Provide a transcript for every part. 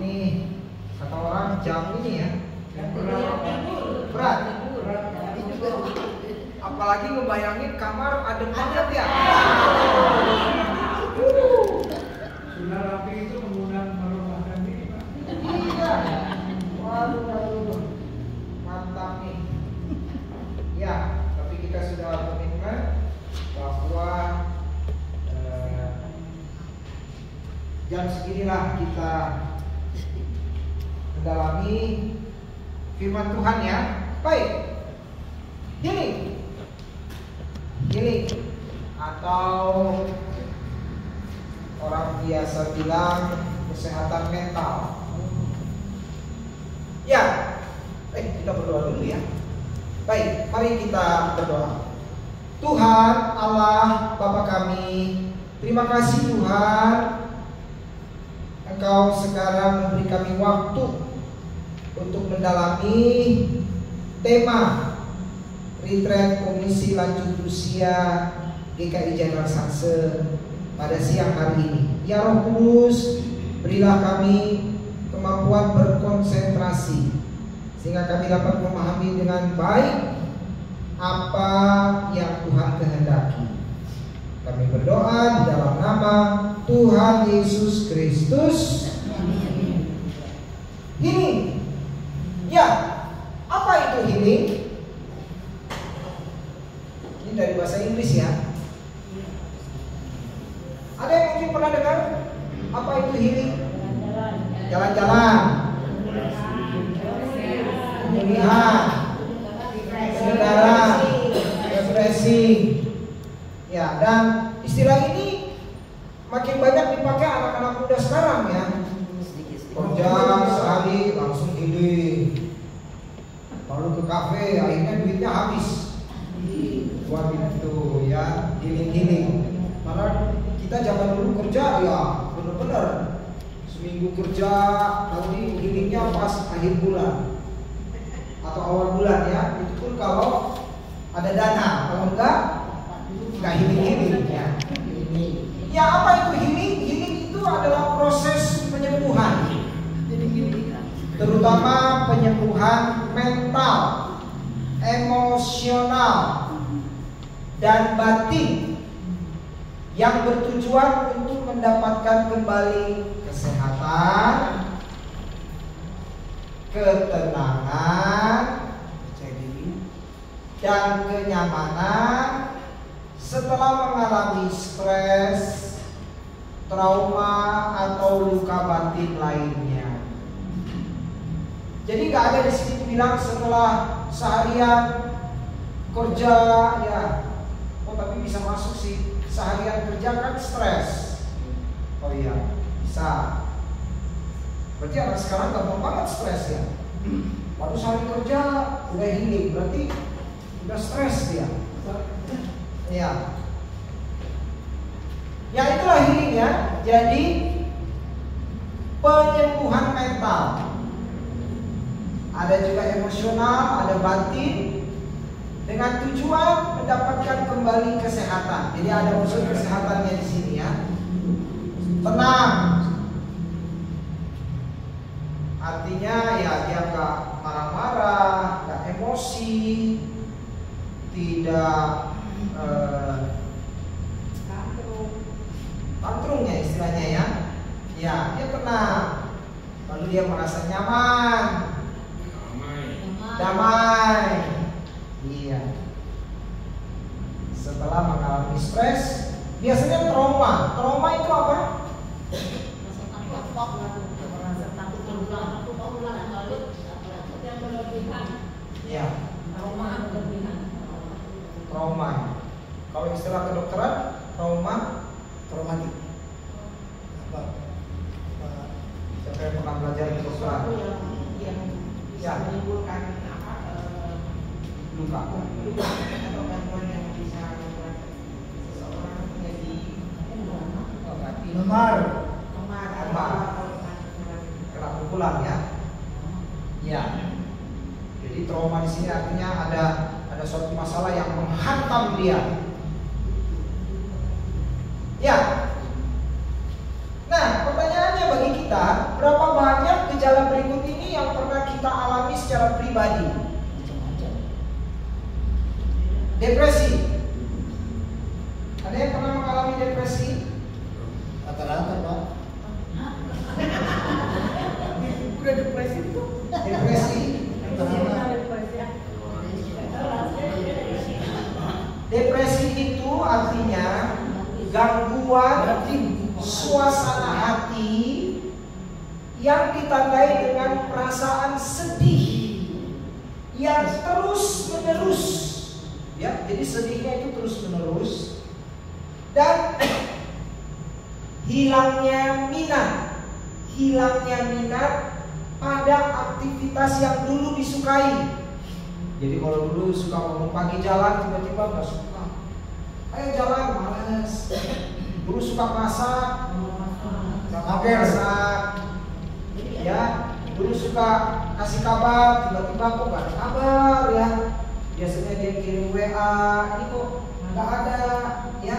Ini kata orang jam ini ya. Berat. Apalagi ngebayangin kamar adem banget ya. Sudah rapi itu mengundang merumahkan diri, Pak. Iya. Waduh. Mantap nih. Ya, tapi kita sudah komitmen bahwa jam seginilah kita mendalami firman Tuhan ya. Baik. Healing atau orang biasa bilang kesehatan mental. Ya, kita berdoa dulu ya. Baik, mari kita berdoa. Tuhan Allah Bapa kami, terima kasih Tuhan, Engkau sekarang memberi kami waktu untuk mendalami tema Retreat Komisi Lanjut Usia GKI Jalan Sanse pada siang hari ini. Ya Roh Kudus, berilah kami kemampuan berkonsentrasi sehingga kami dapat memahami dengan baik apa yang Tuhan kehendaki. Kami berdoa di dalam nama Tuhan Yesus Kristus. Healing. Ya, apa itu healing? Ini dari bahasa Inggris ya. Ada yang mungkin pernah dengar apa itu healing? Jalan-jalan, pemulihan, segar, refreshing. Ya, dan istilah ini makin banyak dipakai anak-anak muda sekarang ya. Kerja sehari langsung healing, lalu ke kafe akhirnya duitnya habis. Buat itu ya, healing. Malah kita zaman dulu kerja ya bener-bener seminggu kerja, nanti healingnya pas akhir bulan atau awal bulan ya. Itu pun kalau ada dana, kalau enggak healing ya. Ya, apa itu healing? Healing itu adalah proses penyembuhan, terutama penyembuhan mental, emosional, dan batin yang bertujuan untuk mendapatkan kembali kesehatan, ketenangan, dan kenyamanan setelah mengalami stres, trauma, atau luka batin lainnya. Jadi nggak ada di sini bilang setelah seharian kerja ya, oh tapi bisa masuk sih, seharian kerja kan stres. Oh iya, bisa. Berarti anak sekarang gampang banget stres ya. Baru sehari kerja udah healing, berarti udah stres dia. Ya. Ya itulah healing ya. Jadi penyembuhan mental. Ada juga emosional, ada batin, dengan tujuan mendapatkan kembali kesehatan. Jadi ada unsur kesehatannya di sini ya. Tenang. Artinya ya dia nggak marah-marah, nggak emosi, tidak tantrum ya istilahnya ya. Ya dia tenang. Lalu dia merasa nyaman, damai. Iya. Setelah mengalami stres, biasanya trauma. Trauma itu apa? Ya. Trauma. Kalau istilah kedokteran, traumatik. Siapa yang pernah belajar kedokteran? Ya. Menimbulkan luka atau gangguan yang bisa membuat seseorang menjadi lemar, kena pukulan ya. Ya. Jadi trauma di sini artinya ada suatu masalah yang menghantam dia. Ya. Nah, pertanyaannya bagi kita, berapa Berapa banyak gejala berikut ini yang pernah kita alami secara pribadi? Depresi. Ada yang pernah mengalami depresi? Rata-rata, Pak. Udah depresi tuh. Depresi. Depresi itu artinya gangguan suasana hati yang ditandai dengan perasaan sedih yang terus menerus. Ya, jadi sedihnya itu terus menerus dan hilangnya minat pada aktivitas yang dulu disukai. Jadi kalau dulu suka bangun pagi jalan, tiba-tiba nggak suka. Ayo jalan, malas. Dulu suka masak, nggak masak. Ya, dulu suka kasih kabar, tiba-tiba kok nggak ada kabar ya. Biasanya dia kirim WA, ini kok nggak ada, ya.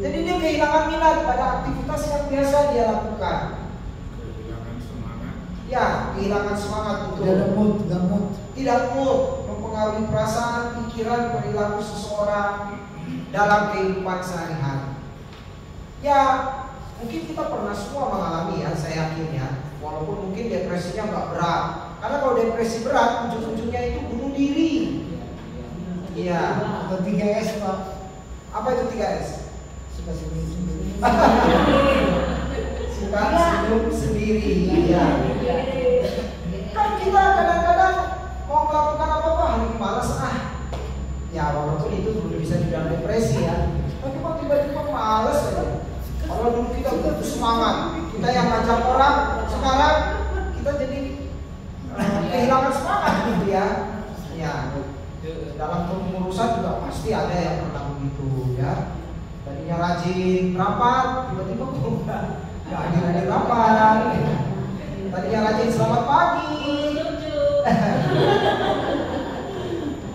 Jadi dia kehilangan minat pada aktivitas yang biasa dia lakukan. Kehilangan semangat. Ya, kehilangan semangat betul. Tidak mood. Mempengaruhi perasaan, pikiran, perilaku seseorang dalam kehidupan sehari-hari. Ya, mungkin kita pernah semua mengalami ya, saya yakin ya. Walaupun mungkin depresinya nggak berat. Karena kalau depresi berat, ujung-ujungnya itu bunuh diri. Iya. Atau 3S, Pak. Apa itu 3S? Suka sendiri. Suka senyum sendiri. Iya. Kan kita kadang-kadang mau melakukan apa-apa hari ini malas ya walaupun itu belum bisa dibilang depresi ya, tapi kok tiba-tiba malas aja. Kalau dulu kita butuh semangat, kita yang ngajak orang, sekarang kita jadi kehilangan semangat gitu ya. Ya, dalam pengurusan juga pasti ada yang pernah begitu ya. Tadinya rajin rapat, tiba-tiba kok nggak hadir rapat. Tadinya rajin selamat pagi.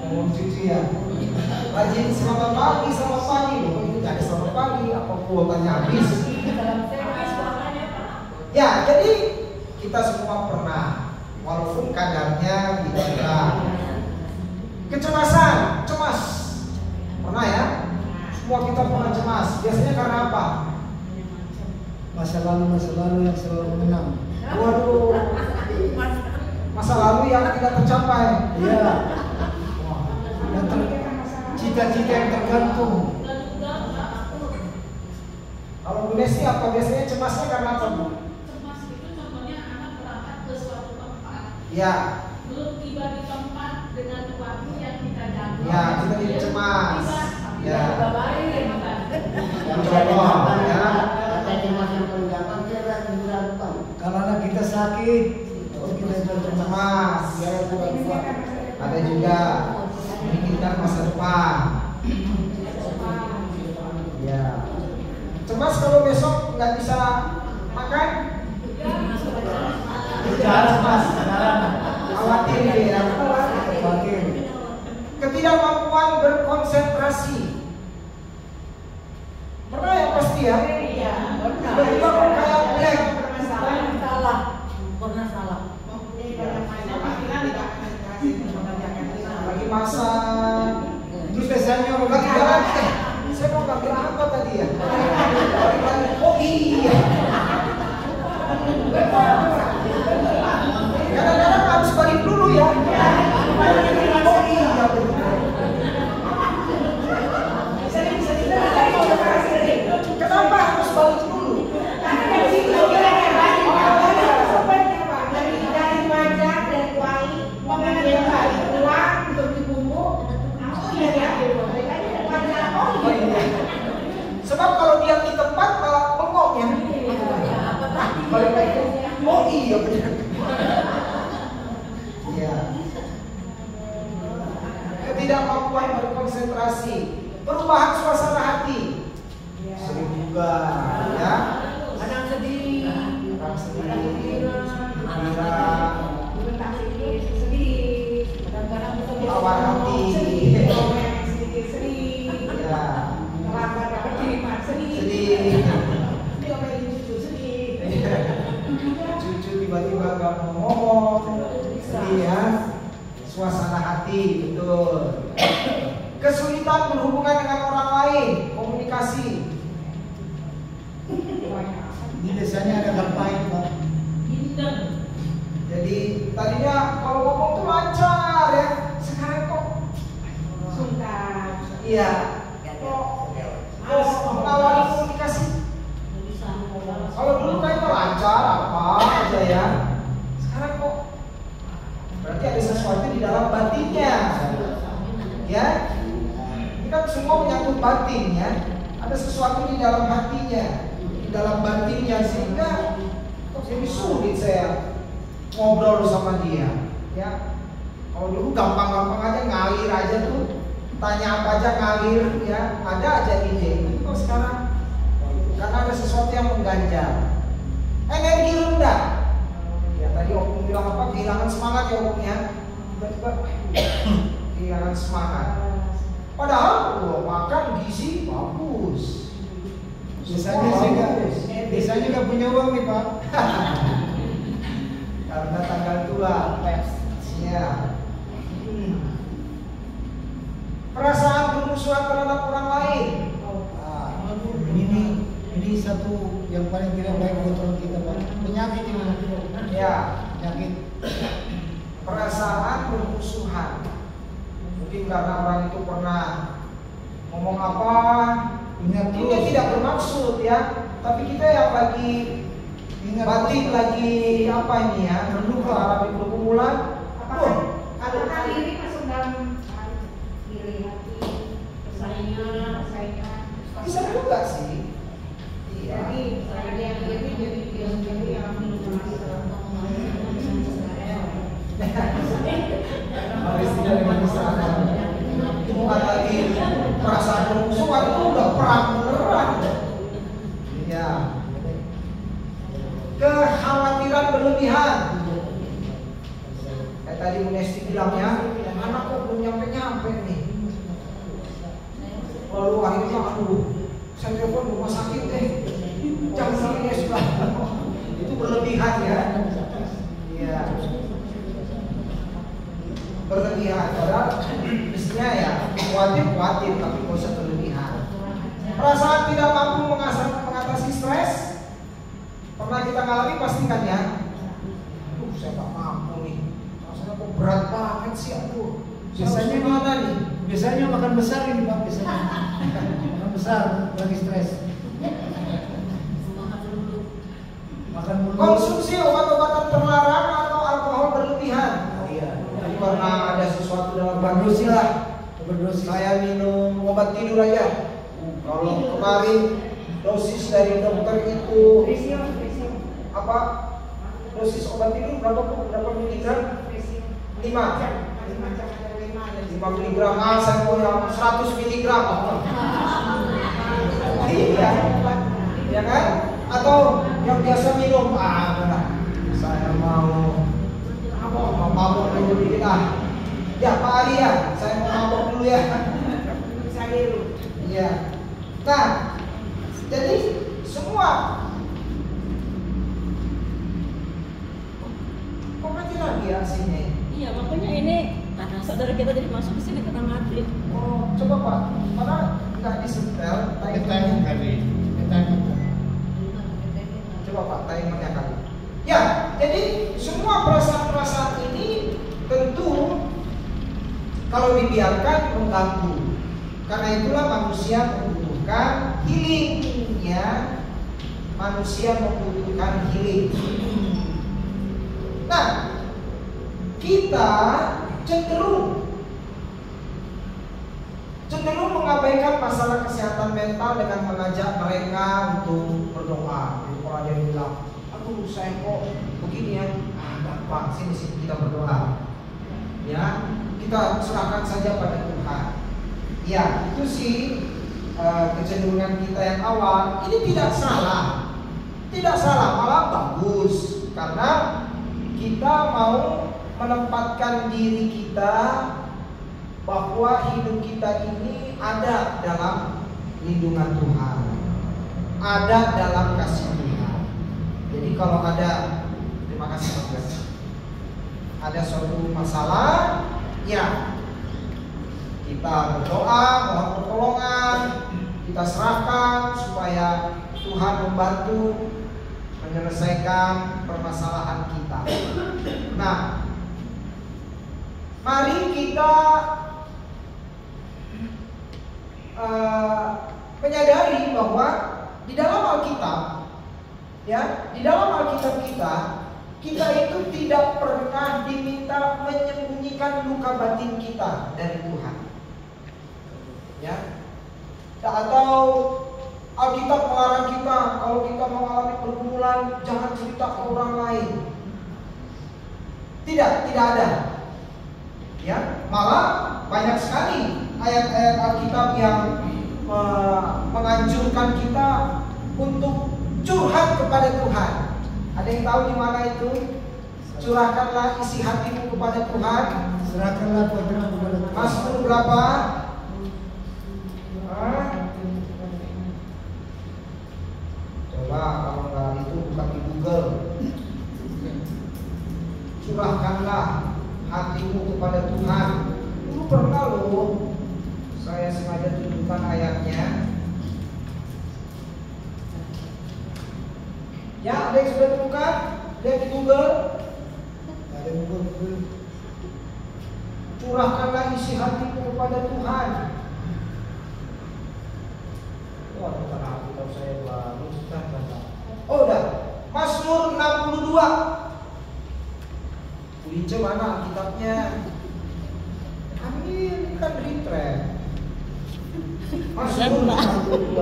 Ngomong cucu ya. Rajin selamat pagi loh. Itu nggak ada selamat pagi, apa kuotanya habis. Ya, jadi kita semua pernah, walaupun kadarnya tidak berat. Kecemasan, cemas. Pernah ya? Semua kita pernah cemas. Biasanya karena apa? Masa lalu yang selalu menang. Waduh. Masa lalu yang tidak tercapai. Iya. Cita-cita yang tergantung. Kalau Bu Desi apa biasanya cemasnya karena apa, Bu? Cemas itu contohnya anak berangkat ke suatu tempat. Ya. Belum tiba di tempat dengan waktu yang kita jangkau. Ya, kita jadi cemas. Ya. Contoh ya. Kalau anak kita sakit, kita cemas. Ada juga memikirkan masa depan. Ya. Cemas kalau besok nggak bisa makan. Jarang, Mas. Khawatir ya. Khawatir. Ketidakmampuan berkonsentrasi. Pernah ya pasti ya? Iya. Tiba-tiba kok kayak blank. Pernah salah. Lagi masak. Terus biasanya Lagi jalan. Saya mau ngambil apa tadi ya? Oh iya. Kadang-kadang harus balik dulu ya. Oh iya benar. Kenapa harus balik dulu? Sebab kalau dia di tempat malah bengong ya. Balik lagi. Oh iya benar. Iya. Ketidakmampuan berkonsentrasi, perubahan suasana hati. Sering juga ya. Kadang sedih. Kadang sedih. Tawar hati. Ya. Sedih. muncul tiba-tiba gak mau ngomong. Iya, suasana hati, betul. Kesulitan berhubungan dengan orang lain, komunikasi. Ini biasanya ada ngapain, Pak? Jadi tadinya kalau ngomong tuh lancar ya, sekarang kok Sungkan. iya, kok mengawali komunikasi. Kalau dulu kayaknya lancar apa aja ya, sekarang kok berarti ada sesuatu di dalam batinnya, ya. Ini kan semua menyangkut batin ya, ada sesuatu di dalam hatinya, di dalam batinnya, sehingga kok jadi sulit saya ngobrol sama dia, ya. Kalau dulu gampang-gampang aja, ngalir aja tuh, tanya apa aja ngalir, ya, ada aja ide. Tapi kok sekarang karena ada sesuatu yang mengganjal, energi rendah. Ya tadi Om bilang apa? Kehilangan semangat ya Om ya. Tiba-tiba kehilangan semangat. Padahal makan gizi bagus. Biasanya nggak punya uang nih, Pak. Karena tanggal tua. Ya. Perasaan bermusuhan terhadap orang lain. Ini satu yang paling tidak baik buat orang kita, Pak. Penyakit ini. Ya. Penyakit. Perasaan bermusuhan. Mungkin karena orang itu pernah ngomong apa, Ingat ini terus. tidak bermaksud ya, tapi kita yang lagi Ingat batin terus. lagi apa ini ya, renung mengalami pergumulan. Apakah diri masuk dalam diri hati, persaingan? Bisa juga sih. Iya. Jadi saya diri jadi yang Harus tidak dengan kesalahan. Itu bukan lagi perasaan bermusuhan, itu udah perang beneran. Iya. Kekhawatiran berlebihan. Kayak tadi Bu Nesti bilang ya, anak kok belum nyampe nih. Lalu akhirnya aduh, saya telepon rumah sakit deh. Jam segini sudah. Itu berlebihan ya. Iya. Berlebihan, padahal mestinya ya khawatir, tapi nggak usah berlebihan. Perasaan tidak mampu mengatasi stres, pernah kita ngalami pastikan ya. Saya nggak mampu nih, rasanya kok berat banget sih aku. Biasanya mana nih? Biasanya makan besar ini, Pak. Biasanya makan besar lagi stres. Makan mulu. Konsumsi obat-obatan terlarang atau alkohol berlebihan. Karena ada sesuatu dalam badan lah. Overdosis. Saya minum obat tidur aja. Kalau kemarin dosis dari dokter itu apa? Dosis obat tidur berapa miligram? 5 miligram. Saya mau yang 100 miligram. Iya, ya kan? Atau yang biasa minum, saya mau mabok dulu dikit Ya Pak Ali ya, saya mau mabok dulu ya. Iya. Nah, jadi semua kok mati lagi ya sini? Iya, makanya ini karena saudara kita jadi masuk ke sini kena mati. Oh, coba Pak, mana nggak disetel? Time kali. Coba Pak, timernya kali. Ya, jadi semua perasaan-perasaan ini tentu kalau dibiarkan mengganggu. Karena itulah manusia membutuhkan healing, ya. Manusia membutuhkan healing. Nah, kita cenderung mengabaikan masalah kesehatan mental dengan mengajak mereka untuk berdoa. Jadi kalau ada yang bilang, aduh saya kok begini ya, gampang, sini kita berdoa. Ya, kita serahkan saja pada Tuhan. Ya, itu sih kecenderungan kita yang awal. Ini tidak salah, malah bagus karena kita mau menempatkan diri kita bahwa hidup kita ini ada dalam lindungan Tuhan, ada dalam kasih Tuhan. Jadi kalau ada, terima ada suatu masalah, ya kita berdoa, mohon pertolongan, kita serahkan supaya Tuhan membantu menyelesaikan permasalahan kita. Nah, mari kita menyadari bahwa di dalam Alkitab, ya, di dalam Alkitab kita itu tidak pernah diminta menyembunyikan luka batin kita dari Tuhan, ya. Atau Alkitab melarang kita kalau kita mengalami pergumulan jangan cerita ke orang lain. Tidak ada. Ya, malah banyak sekali ayat-ayat Alkitab yang menganjurkan kita untuk curhat kepada Tuhan. Ada yang tahu di mana itu? Curahkanlah isi hatimu kepada Tuhan. Serahkanlah putramu kepada Tuhan. Mazmur berapa? Coba kalau nggak itu buka di Google. Curahkanlah hatimu kepada Tuhan. Dulu pernah loh, saya sengaja tunjukkan ayatnya. Ya, ada yang sudah temukan? Lihat di Google. Ada yang Google. Curahkanlah isi hatimu kepada Tuhan. Wah, bukan Alkitab saya baru. Oh, udah. Mazmur 62. Ulince mana Alkitabnya? Ini kan retreat. Mazmur 62.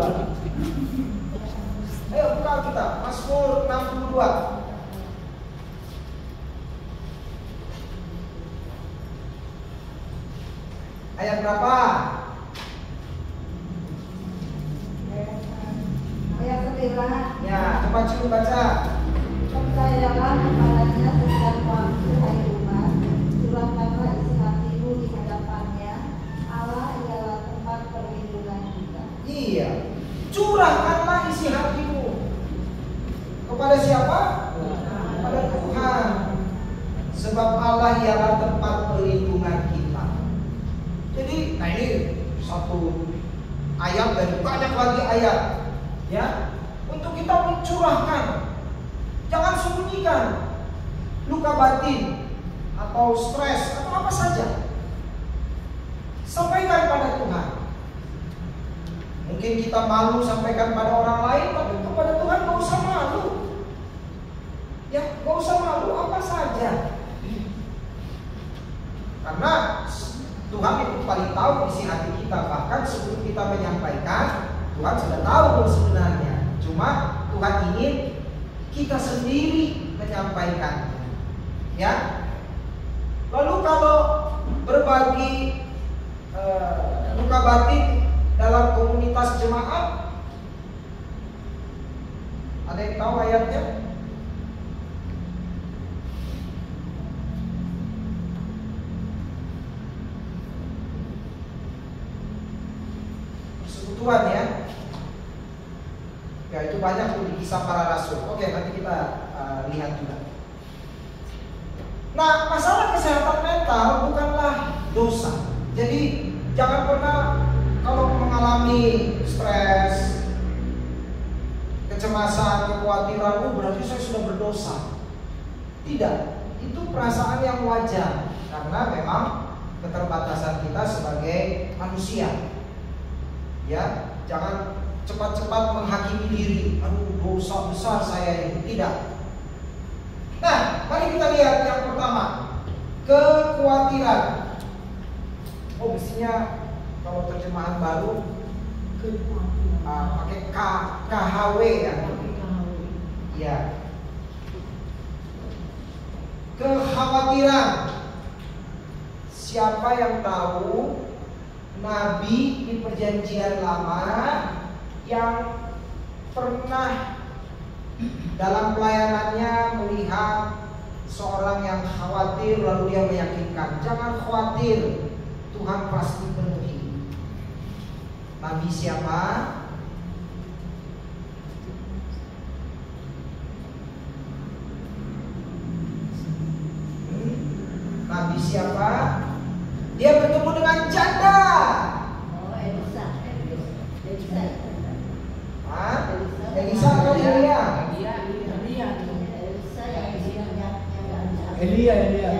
Ayo buka Alkitab. Mazmur 62. Ayat berapa? Ayat 9. Ya, coba Cium baca. Percayalah kepadanya setiap waktu, hai umat, curahkanlah isi hatimu di hadapannya. Allah ialah tempat perlindungan kita. Iya, curahkanlah isi hatimu. Kepada siapa? Kepada Tuhan. Sebab Allah ialah tempat perlindungan kita. Jadi, nah ini satu ayat dan banyak lagi ayat, ya, untuk kita mencurahkan. Jangan sembunyikan luka batin atau stres atau apa saja. Sampaikan pada Tuhan. Mungkin kita malu sampaikan pada orang lain, tapi kepada Tuhan gak usah malu. Ya, gak usah malu apa saja. Karena Tuhan itu paling tahu isi hati kita. Bahkan sebelum kita menyampaikan, Tuhan sudah tahu sebenarnya. Cuma Tuhan ingin kita sendiri menyampaikannya, ya. Lalu kalau berbagi luka batin dalam komunitas jemaat, ada yang tahu ayatnya? Persekutuan, ya. Ya, itu banyak tuh di Kisah Para Rasul. Oke, nanti kita lihat juga. Nah, masalah kesehatan mental bukanlah dosa. Jadi jangan pernah kalau mengalami stres, kecemasan, kekhawatiran, berarti saya sudah berdosa. Tidak, itu perasaan yang wajar karena memang keterbatasan kita sebagai manusia. Ya, jangan cepat-cepat menghakimi diri. Aduh, dosa besar saya ini. Tidak. Nah, mari kita lihat yang pertama, kekhawatiran. Oh, mestinya kalau terjemahan baru pakai KHW, ya. Iya. Kekhawatiran. Siapa yang tahu Nabi di Perjanjian Lama yang pernah dalam pelayanannya melihat seorang yang khawatir lalu dia meyakinkan, jangan khawatir, Tuhan pasti penuhi. Nabi siapa? Nabi siapa? Dia bertemu dengan janda. Oh, Elisa. Hah? Elisa atau Elia? Elisa yang Elia.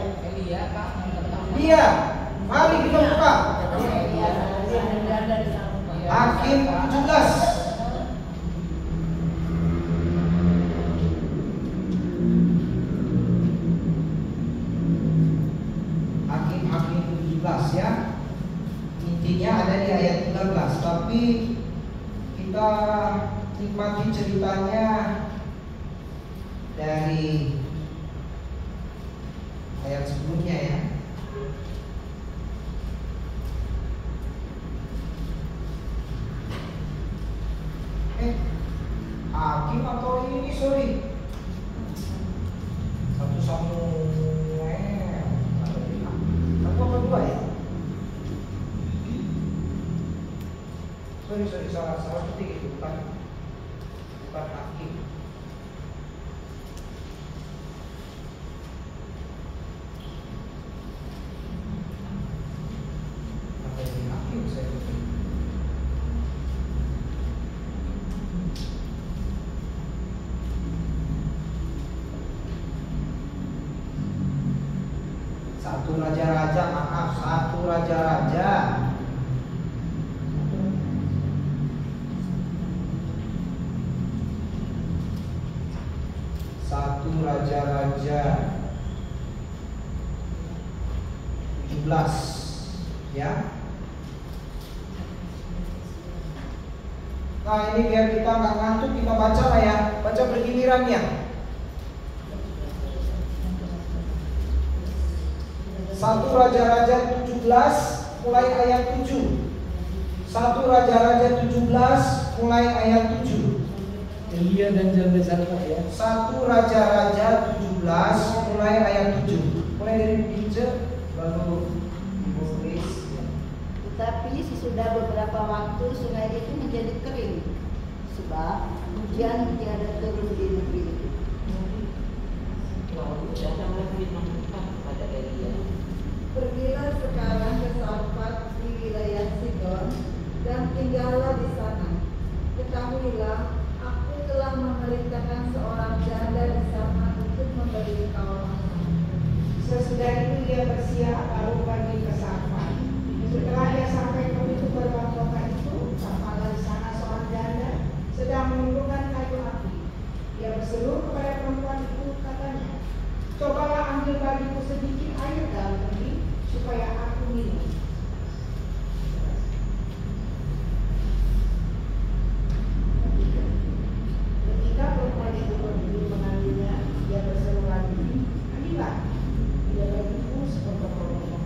Dia. Mari kita buka. Hakim 17. Hakim 17 ya. Intinya ada di ayat 13, tapi kita nikmati ceritanya dari ayat sebelumnya ya. Hakim atau ini sorry 1 Samuel 1 apa 2 ya? Sorry salah seperti itu, bukan Hakim. Apa ini Hakim saya lupa. Satu raja-raja. Satu Raja-Raja 17 ya. Nah ini biar kita nggak ngantuk, kita baca lah ya, baca bergilirannya. 1 Raja-Raja 17 mulai ayat 7. 1 Raja-Raja 17 mulai ayat 7. Elia dan janda Sarfat ya. 1 Raja-Raja 17 mulai ayat 7. Mulai dari Pince lalu Ibu Chris. Tetapi sesudah beberapa waktu sungai itu menjadi kering, sebab hujan tiada turun di negeri itu. Pergilah sekarang ke Sarfat di wilayah Sidon dan tinggallah di sana. Ketahuilah, aku telah memerintahkan seorang janda di sana untuk memberi kau makanan. Sesudah itu ia bersiap lalu pergi ke Sarfat. Setelah ia sampai ke pintu gerbang kota itu, sampailah di sana seorang janda sedang menundukkan kayu api. Ia berseru kepada perempuan itu, katanya, cobalah ambil bagiku sedikit air dalam teri supaya aku minum. Ketika perempuan itu pergi mengambilnya, ia berseru lagi, ambillah. Ia bagiku sepotong-potong.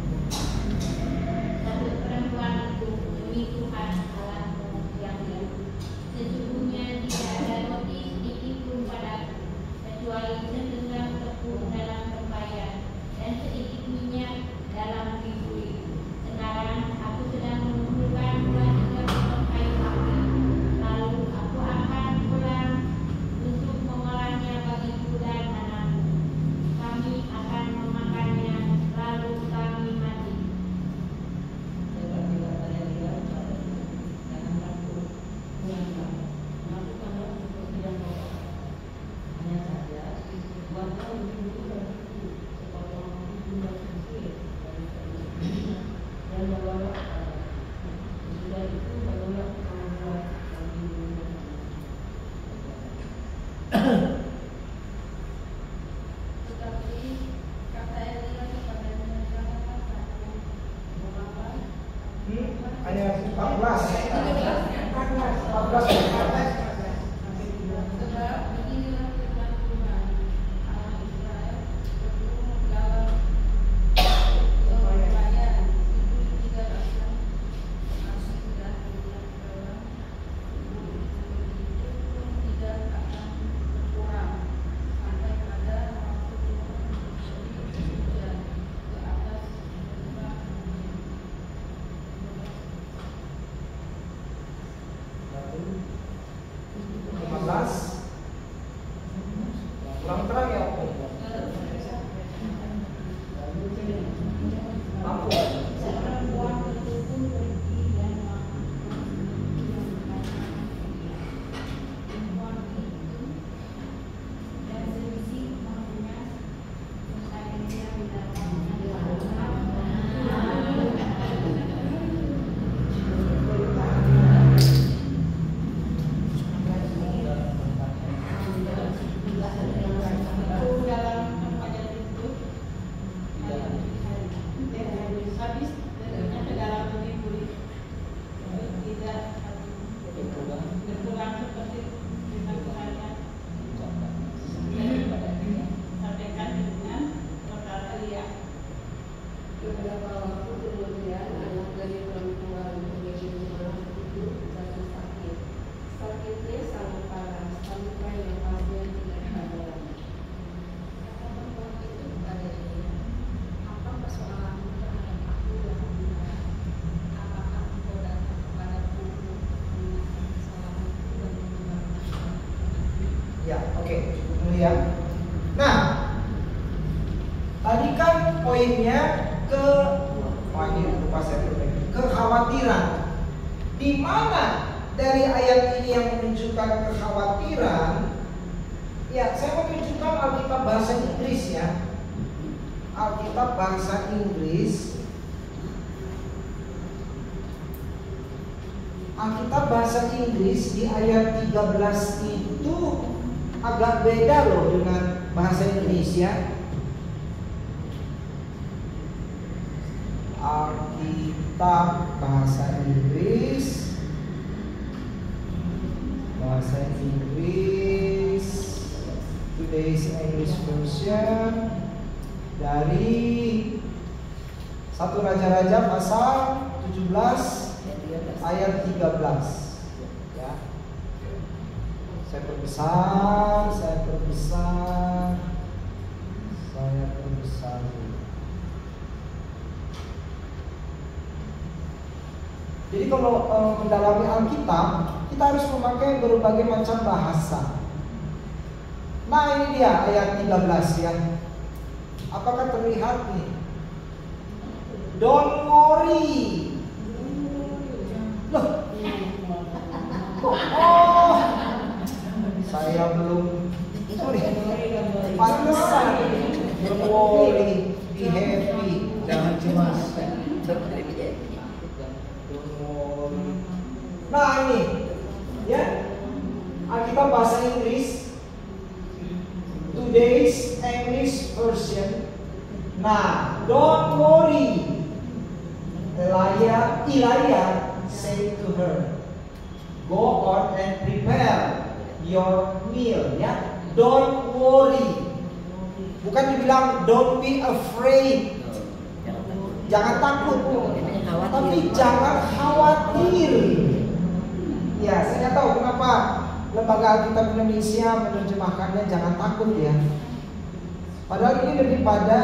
Lalu perempuan itu demi Tuhan Allahmu yang hidup, sesungguhnya tidak ada roti sedikit pun padaku, kecuali segenggam tepung dalam tempayan dan sedikit minyak dalam bibui. Sekarang aku sedang mengumpulkan 2-3 potong kayu api, lalu aku akan pulang untuk mengolahnya bagiku dan anakku. Kami akan memakannya, lalu kami mati. Tetapi kata Elia kepadanya, janganlah takut, mengapa? Ayat 14. 14. Sebab beginilah firman Tuhan, Allah Israel, bergumul dalam supaya itu tidak akan masih dan tidak dalam itu pun tidak akan berkurang sampai pada waktu Tuhan memberi hujan ke atas lembah bumi. beberapa waktu kemudian anak dari perempuan menjadi rumah itu jatuh sakit. Sakitnya sangat parah sampai nafasnya tidak ada lagi. Kata perempuan itu kepada dia, apa persoalanmu terhadap aku yang mulia? Apakah engkau datang kepadaku untuk mengingatkan kesalahanku dan mengembalikan? Ya, oke, cukup dulu ya. Nah, tadi kan poinnya kekhawatiran. Di mana dari ayat ini yang menunjukkan kekhawatiran? Ya, saya mau tunjukkan Alkitab bahasa Inggris ya. Alkitab bahasa Inggris. Alkitab bahasa Inggris di ayat 13 itu agak beda loh dengan bahasa Indonesia. Alkitab bahasa Inggris, Today's English Version, dari 1 Raja-Raja pasal 17 ayat 13 ya. Saya perbesar dulu. Jadi kalau mendalami Alkitab, kita harus memakai berbagai macam bahasa. Nah, ini dia ayat 13 ya. Apakah terlihat nih? Don't worry. Loh. Oh, saya belum. Sorry. Pantesan. Don't worry, be happy. Jangan cemas. Nah, ini ya. Alkitab bahasa Inggris, Today's English Version. Nah, don't worry. Elijah said to her, go on and prepare your meal. Ya, don't worry. Bukan dibilang don't be afraid. Jangan takut. Tapi jangan khawatir. Ya, saya nggak tahu kenapa Lembaga Alkitab Indonesia menerjemahkannya jangan takut ya. Padahal ini daripada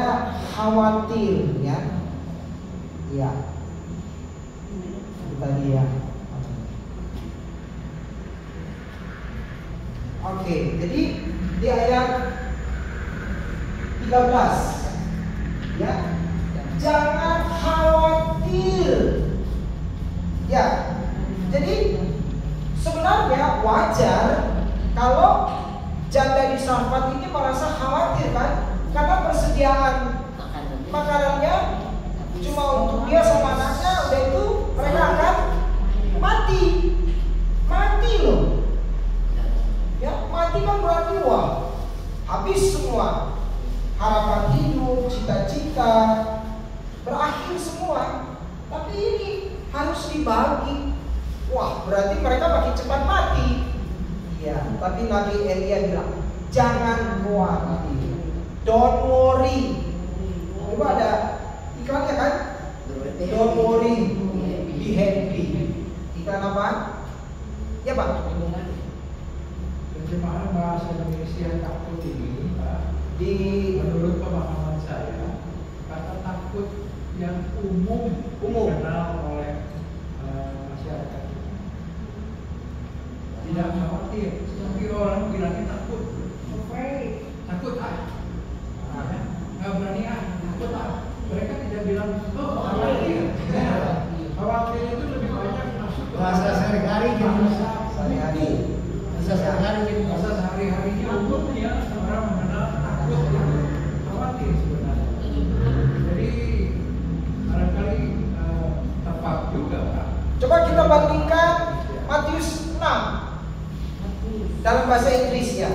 khawatir ya. Ya. Tadi ya. Oke, jadi di ayat 13 ya. Jangan khawatir. Ya. Jadi sebenarnya wajar kalau janda di Sarfat ini merasa khawatir kan, karena persediaan makanannya cuma untuk dia sama anaknya, udah itu mereka akan mati loh. Ya, mati kan berarti wah habis semua harapan hidup, cita-cita berakhir semua. Tapi ini harus dibagi. Wah, berarti mereka makin cepat mati. Iya, tapi Nabi Elia bilang, jangan khawatir. Don't worry. Coba ada iklannya kan? Don't worry, be happy. Iklan apa? Ya Pak. Terjemahan bahasa Indonesia takut ini, Pak, Di menurut pemahaman saya, kata takut yang umum dikenal oleh masyarakat. Tidak khawatir, tapi orang bilangnya takut. Takut nggak berani takut Mereka tidak bilang khawatir. Khawatir itu lebih banyak masuk ke Bahasa sehari-hari gitu. sehari-hari. Bahasa sehari-harinya umumnya orang mengenal takut itu khawatir sebenarnya. Jadi barangkali tepat juga, Pak. Coba kita bandingkan Matius 6 dalam bahasa Inggris ya.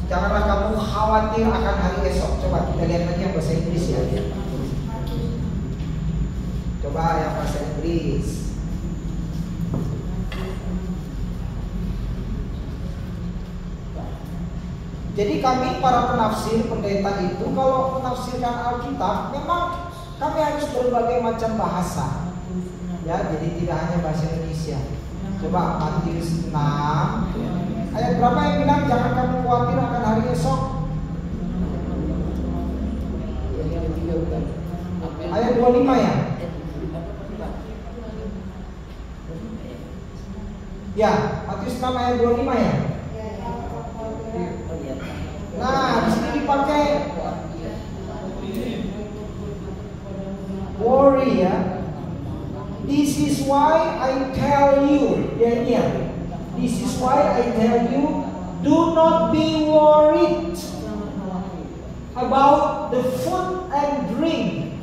Janganlah kamu khawatir akan hari esok. Coba kita lihat lagi yang bahasa Inggris ya. Coba yang bahasa Inggris. Jadi kami para penafsir pendeta itu kalau menafsirkan Alkitab memang kami harus berbagai macam bahasa. Ya, jadi tidak hanya bahasa Indonesia. Coba Matius 6 ayat berapa yang bilang jangan kamu khawatir akan hari esok? Ayat 25 ya? Ya, Matius 6 ayat 25 ya? Nah, di sini dipakai worry ya. This is why I tell you, Daniel. This is why I tell you, do not be worried about the food and drink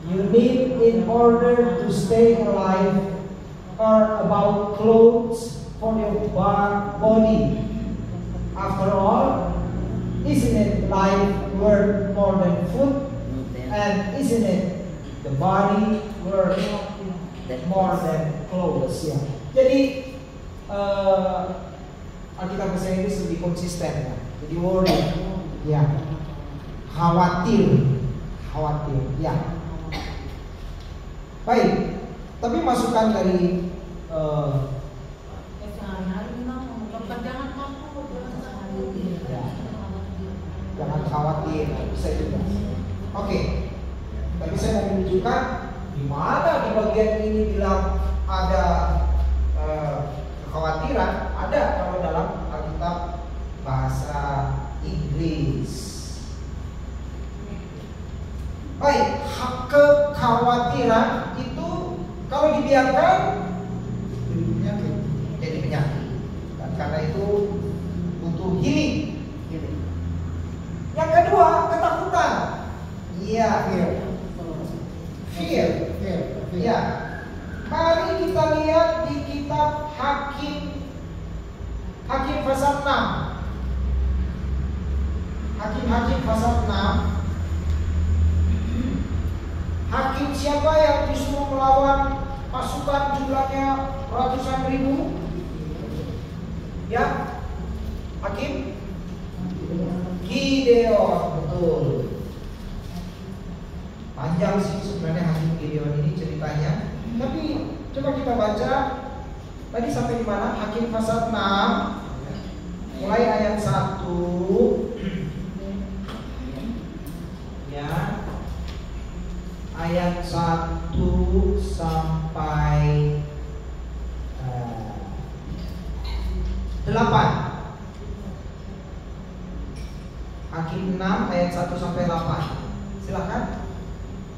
you need in order to stay alive, or about clothes for your body. After all, isn't it life worth more than food? And isn't it the body worth more than clothes? Ya. Jadi Alkitab bahasa Inggris lebih konsisten ya. Jadi worry, ya, khawatir, ya. Baik, tapi masukan dari jangan khawatir, bisa juga. Oke, tapi saya mau menunjukkan di mana di bagian ini bilang ada kekhawatiran. Ada kalau dalam Alkitab bahasa Inggris. Baik, kekhawatiran itu kalau dibiarkan jadi penyakit. Dan karena itu butuh healing. Yang kedua, ketakutan. Iya, fear. Ya. Mari kita lihat di kitab Hakim pasal 6. Hakim pasal 6. Hakim siapa yang disuruh melawan pasukan jumlahnya ratusan ribu? Ya, Hakim Gideon, betul. Panjang sih sebenarnya Hakim Gideon ini ceritanya. Tapi coba kita baca tadi sampai di mana? Hakim pasal 6 mulai ayat 1. Ya. Ayat 1 sampai 8. Hakim 6 ayat 1 sampai 8. Silakan.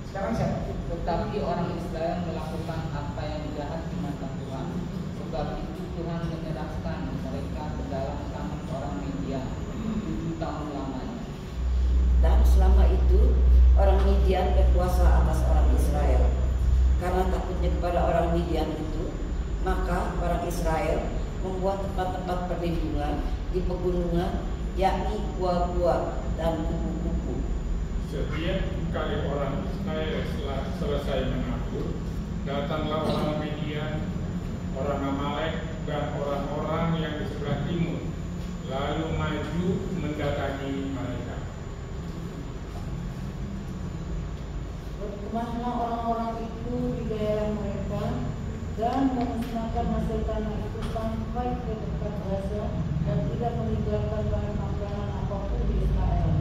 Sekarang siapa? Tetapi orang Israel melakukan apa yang jahat di mata Tuhan. Sebab itu Tuhan menyerahkan mereka ke dalam tangan orang Midian 7 tahun lamanya. Dan selama itu orang Midian berkuasa atas orang Israel. Karena takutnya kepada orang Midian itu, maka orang Israel membuat tempat-tempat perlindungan di pegunungan, yakni gua-gua dan kubu-kubu. Setiap kali orang Israel selesai menabur, datanglah orang Midian, orang Amalek, dan orang-orang yang di sebelah timur, lalu maju mendatangi mereka. Berkemahlah orang-orang itu di daerah mereka dan memusnahkan hasil tanah itu sampai ke dekat Gaza dan tidak meninggalkan bahan makanan apapun di Israel,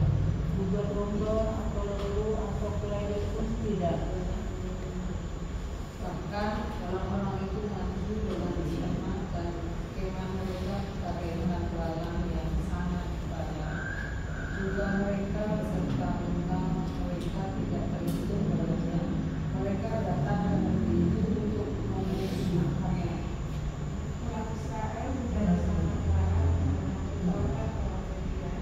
juga domba atau lembu atau keledai pun tidak. Bahkan orang-orang itu maju dengan hikmat dan kemah mereka bagaikan belalang yang sangat banyak. Juga mereka beserta unta mereka tidak terhitung olehnya. Mereka datang dan berdiri untuk memusnahkannya. Umat Israel tidak sangat larang menolak orang Midian.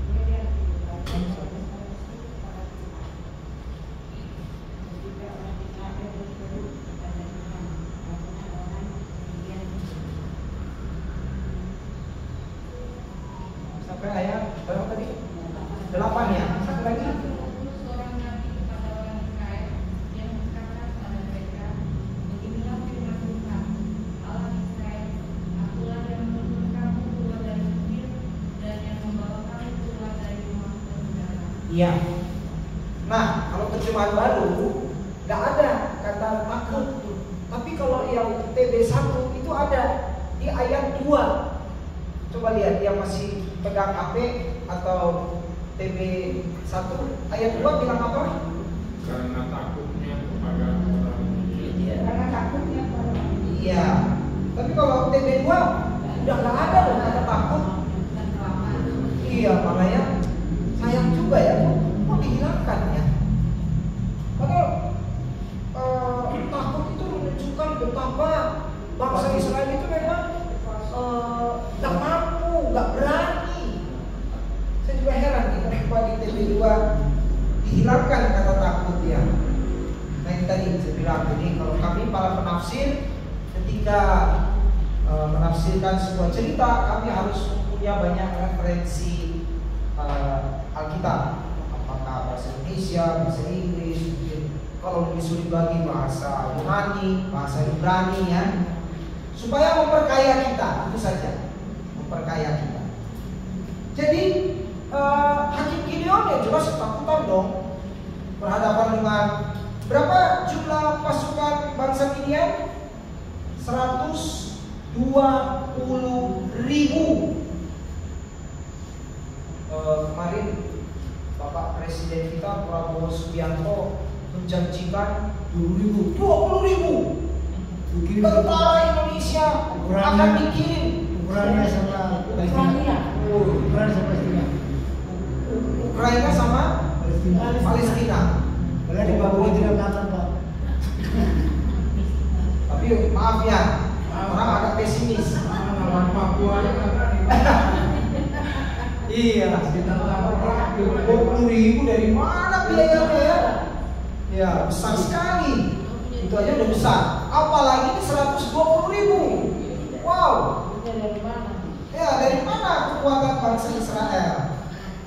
Midian dibukakan oleh musuh pada Tuhan. Juga orang Israel berseru kepada Tuhan karena orang Midian. Sampai ayat berapa tadi? 8 ya. Satu lagi. Seorang nabi kepada orang Israel yang berkata kepada mereka, beginilah firman Tuhan, Allah Israel, akulah yang menuntun kamu keluar dari Mesir dan yang membawa kamu keluar dari rumah saudara. Iya. Nah, kalau terjemahan baru nggak ada kata takut. Tapi kalau yang TB1 itu ada di ayat 2. Coba lihat yang masih pegang HP atau TB1 ayat 2 bilang apa? Karena takutnya kepada orang media. Karena takutnya pada Iya. Tapi kalau TB2 udah nggak ada loh kata takut. Iya, makanya sayang juga ya, kok dihilangkan ya. Padahal takut itu menunjukkan betapa bangsa Israel itu memang nggak mampu, nggak berani. Saya juga heran nih kenapa di TB2 dihilangkan kata takut ya. Nah ini tadi saya bilang, jadi kalau kami para penafsir ketika menafsirkan sebuah cerita, kami harus punya banyak referensi Alkitab, apakah bahasa Indonesia, bahasa Inggris, mungkin kalau lebih sulit lagi bahasa Yunani, bahasa Ibrani ya, supaya memperkaya kita, itu saja, memperkaya kita. Jadi Hakim Gideon ya jelas ketakutan dong, berhadapan dengan berapa jumlah pasukan bangsa Midian? 120.000. Kemarin Bapak Presiden kita Prabowo Subianto menjanjikan 20.000 tentara Indonesia akan dikirim. Ukraina sama Palestina. Ukraina sama Palestina. Karena di Papua tidak kelihatan Pak. Tapi maaf ya, orang agak pesimis. Lawan Papua aja nggak berani. Iya. 20.000 dari mana biayanya ya? Ya besar sekali. Itu aja udah besar. Apalagi ini 120.000. Wow. Ya dari mana kekuatan bangsa Israel?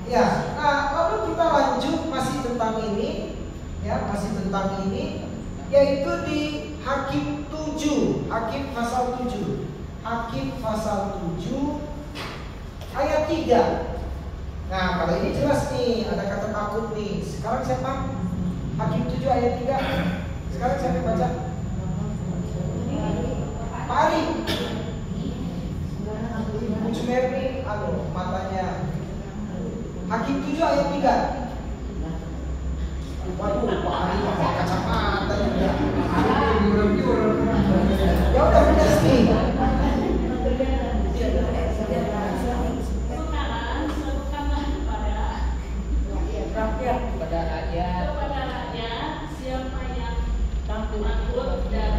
Ya. Nah lalu kita lanjut masih tentang ini, ya masih tentang ini, yaitu di Hakim 7, Hakim pasal 7, Hakim pasal 7 ayat 3. Nah kalau ini jelas nih ada kata takut nih. Sekarang siapa? Hakim 7 ayat 3. Sekarang siapa yang baca? Pak Ari. Bu Jumerni, matanya. Hakim 7 ayat 3. Waduh, Pak Ari pakai kacamata juga. Ya udah beres nih. Kepada rakyat siapa yang takut dan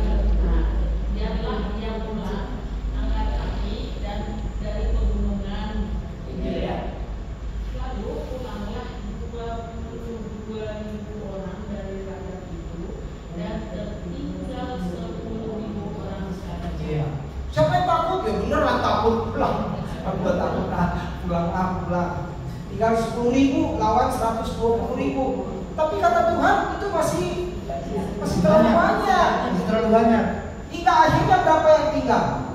biarlah dia pulang angkat kaki dan dari pegunungan Gilead. Lalu pulanglah 22.000 orang dari rakyat itu dan tertinggal 10.000 orang saja. Siapa yang takut? Ya beneran takut pulang. Aku takut pulang. Tinggal 10.000 lawan 120.000. Tapi kata Tuhan itu masih terlalu banyak. Masih terlalu banyak. Hingga akhirnya berapa yang tinggal?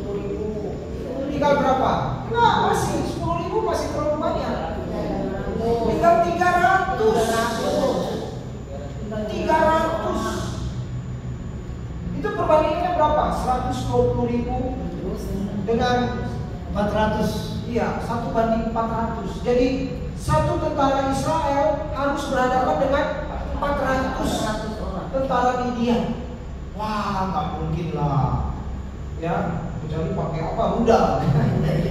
10.000. Tinggal berapa? Enggak, masih 10.000 masih terlalu banyak. Tinggal 300. Itu perbandingannya berapa? 120.000 dengan 400. Iya, 1 banding 400. Jadi satu tentara Israel harus berhadapan dengan 400 tentara Midian. Wah, nggak mungkin lah. Ya, kecuali pakai apa? Rudal.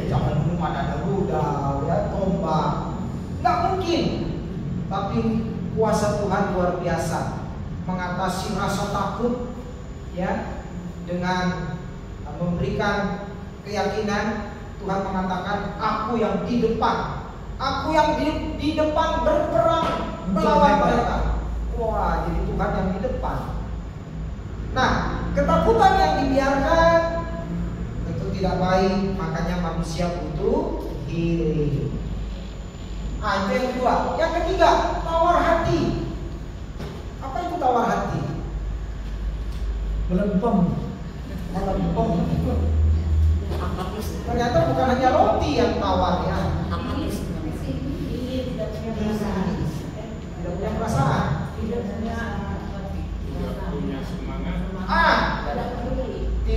Jangan dulu mana ada rudal, ya, tombak. Nggak mungkin. Tapi kuasa Tuhan luar biasa mengatasi rasa takut, ya, dengan memberikan keyakinan. Tuhan mengatakan, aku yang di depan, aku yang di depan berperang melawan mereka. Wah, jadi Tuhan yang di depan. Nah, ketakutan yang dibiarkan tentu tidak baik, makanya manusia butuh healing. Itu yang kedua. Yang ketiga, tawar hati. Apa itu tawar hati? Melempem. Ternyata bukan hanya roti yang tawar ya.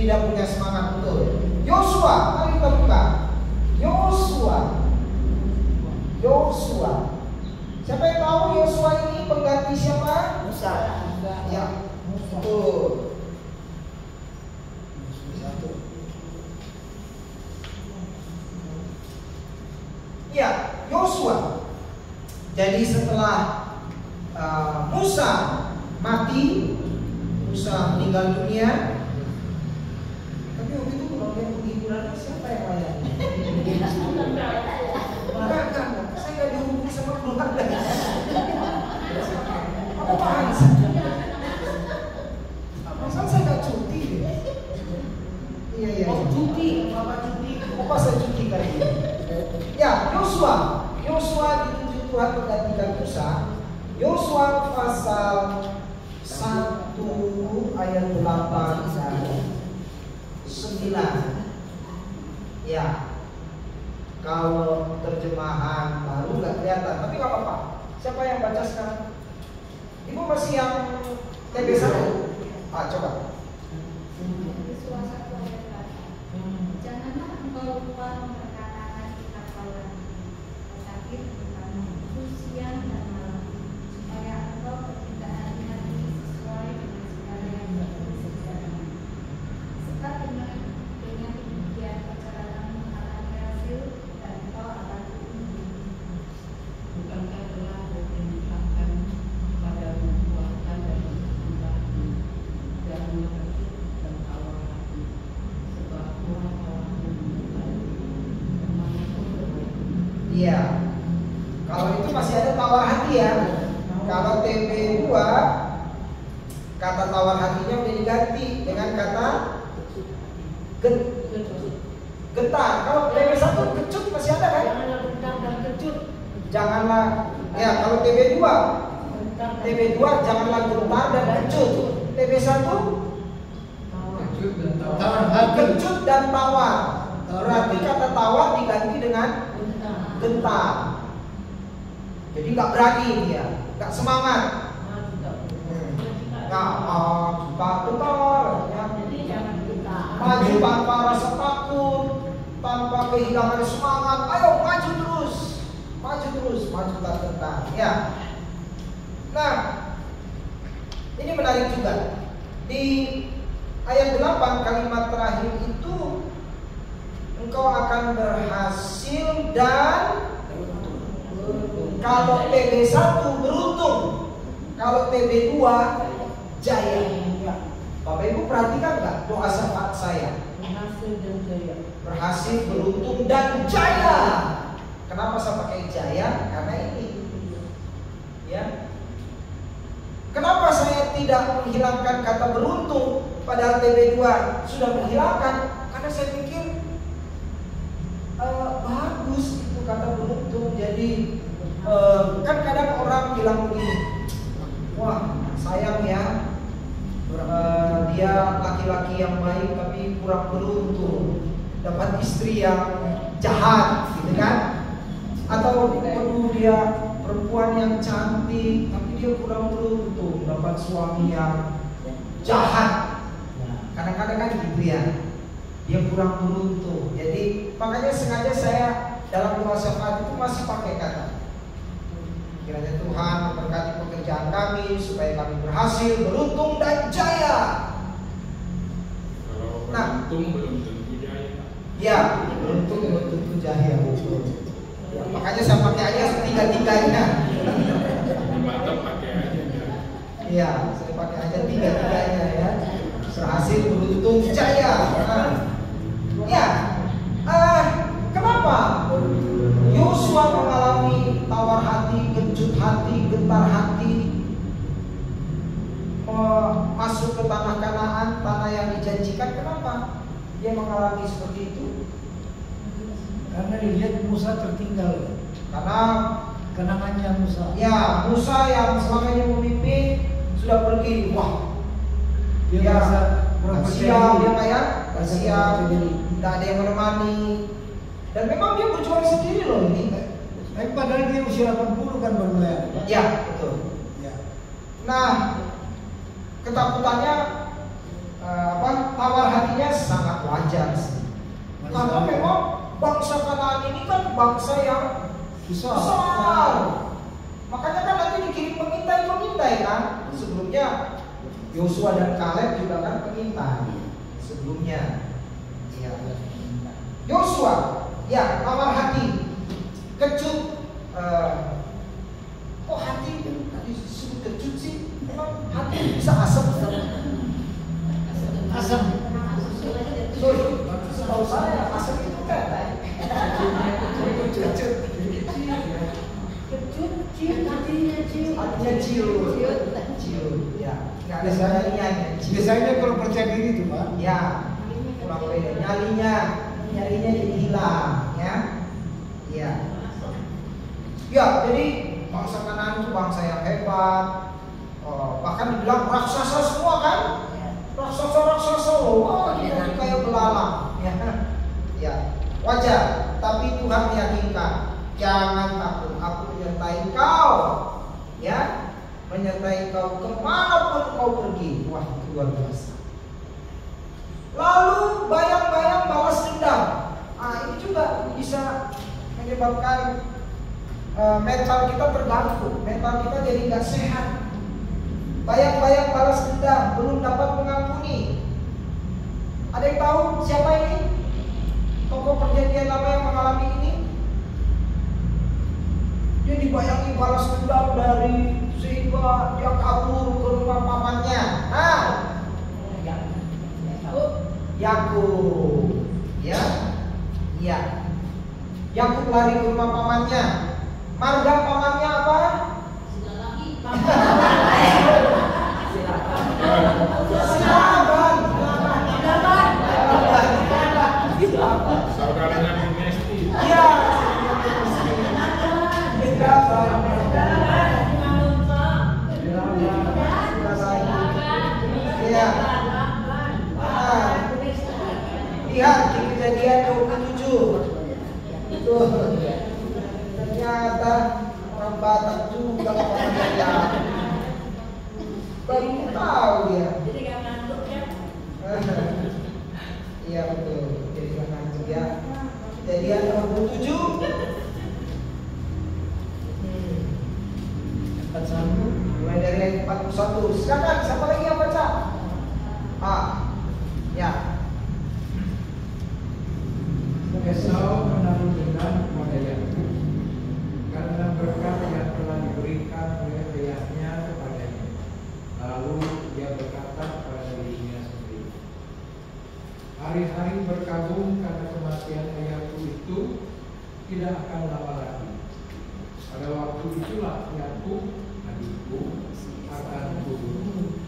tidak punya semangat betul. Yosua, mari kita buka. Yosua. Siapa yang tahu Yosua ini pengganti siapa? Musa. Ya, betul. Ya, Yosua. Jadi setelah Musa mati, Musa meninggal dunia. Tapi waktu itu bagian penghiburannya siapa yang layani? Enggak. Saya nggak dihubungi sama keluarga. Apaan sih? Masa saya nggak cuti? Iya. Cuti, Bapak cuti. Apa saya cuti kali ini? Ya, Yosua ditunjuk Tuhan menggantikan Musa. Yosua pasal 1 ayat 8 dan 9. Ya, kalau terjemahan baru nggak kelihatan, tapi nggak apa-apa. Siapa yang baca sekarang? Ibu masih yang TB1? Coba. Yosua 1 ayat 8. Janganlah engkau lupa memperkatakan kitab Taurat, tetapi tentang itu siang dan malam, supaya engkau bertindak hati-hati sesuai dengan segala yang bersejarah. Sebab dengan demikian perjalananmu akan berhasil dan engkau akan untung. Bukankah telah diperintahkan kepadamu kuatkan dan berhati dan mengerti dan tawar hati, sebab Tuhan Allahmu menyertai kemanapun berada. Iya. Kalau itu masih ada tawar hati ya. Kalau TB2 kata tawar hatinya udah diganti dengan kata getar. Kalau TB1 kecut masih ada kan? Janganlah gentar dan kecut. Janganlah. Ya, kalau TB2 janganlah gentar dan kecut. TB1 Kecut dan tawar. Tawar hati. kecut dan tawar. Berarti kata tawar diganti dengan gentar. Jadi nggak berani dia, nggak semangat. Nggak gentar, ya. Maju tanpa rasa takut, tanpa kehilangan semangat. Ayo maju terus, maju tak gentar. Ya. Nah, ini menarik juga. Di ayat 8 kalimat terakhir itu, engkau akan berhasil dan kalau TB1 beruntung, kalau TB2 jaya. Bapak Ibu perhatikan nggak doa syafaat saya? Berhasil dan jaya. Berhasil, beruntung dan jaya. Kenapa saya pakai jaya? Karena ini, ya. Kenapa saya tidak menghilangkan kata beruntung padahal TB2 sudah menghilangkan? Karena saya pikir bagus itu kata beruntung. Jadi kan kadang orang bilang begini, wah sayang ya, dia laki-laki yang baik tapi kurang beruntung, dapat istri yang jahat, gitu kan? Atau waduh dia perempuan yang cantik tapi dia kurang beruntung, dapat suami yang jahat. Kadang-kadang kan gitu ya, dia kurang beruntung. Jadi makanya sengaja saya dalam doa syafaat itu masih pakai kata, kiranya Tuhan memberkati pekerjaan kami supaya kami berhasil, beruntung dan jaya. Kalau Nah. beruntung belum tentu jaya. Ya, beruntung belum tentu jaya, betul. Ya, makanya saya pakai aja tiga-tiganya. Mantap pakai aja. Iya, saya pakai aja tiga-tiganya ya. Berhasil, beruntung, jaya. Kenapa Yosua mengalami tawar hati, kecut hati, getar hati, masuk ke tanah Kanaan, tanah yang dijanjikan? Kenapa dia mengalami seperti itu? Karena dilihat Musa tertinggal. Karena Kenangannya Musa. ya Musa yang selama ini memimpin sudah pergi. Wah, Dia ya, merasa siap dia kayak siap, diri. tidak ada yang menemani. Dan memang dia berjuang sendiri loh ini. Tapi padahal dia usia 80 kan baru mulai. Ya, betul. Ya. Nah, ketakutannya tawar hatinya sangat wajar sih. Karena memang bangsa Kanaan ini kan bangsa yang besar. Makanya kan nanti dikirim pengintai kan. Sebelumnya Yosua dan Kaleb juga kan pengintai sebelumnya. Ya. Yosua, ya, tawar hati, kecut. Kok hati disebut kecut sih? Memang hati bisa asam. Asam. Sorry, setahu saya asam itu ketek. Artinya ciut. Ya. Biasanya kalau percaya diri itu Pak. Ya. Kurang beda. Nyalinya jadi hilang, ya. Iya. Ya, jadi bangsa Kanaan itu bangsa yang hebat. Bahkan dibilang raksasa semua kan? Raksasa loh. Jadi kayak belalang, ya. Ya, wajar. Tapi Tuhan meyakinkan, jangan takut, aku menyertai kau, ya, menyertai kau kemanapun kau pergi. Wah, itu luar biasa. Lalu bayang-bayang balas dendam. Ini juga bisa menyebabkan mental kita terganggu, mental kita jadi nggak sehat. Bayang-bayang balas dendam, belum dapat mengampuni. Ada yang tahu siapa ini? Tokoh perjanjian lama yang mengalami ini? Dia dibayangi balas dendam dari sehingga dia kabur ke rumah pamannya. Yakub, ya, iya. Yakub lari ke rumah pamannya. Marga pamannya apa? Silaban. Saudaranya Mesti. Iya. Iya. Lihat di Kejadian 27. Tuh. Ternyata orang Batak juga orang Jaya. Baru tahu dia. Jadi gak ngantuk ya? Iya betul. Jadi gak ngantuk ya. Kejadian 27. Mulai dari ayat 41. Silakan, siapa lagi yang baca? Ya. Esau menaruh dendam kepada Yakub karena berkat yang telah diberikan oleh ayahnya kepadanya. Lalu dia berkata kepada dirinya sendiri, hari-hari berkabung karena kematian ayahku itu tidak akan lama lagi. Pada waktu itulah Yakub adikku akan kubunuh.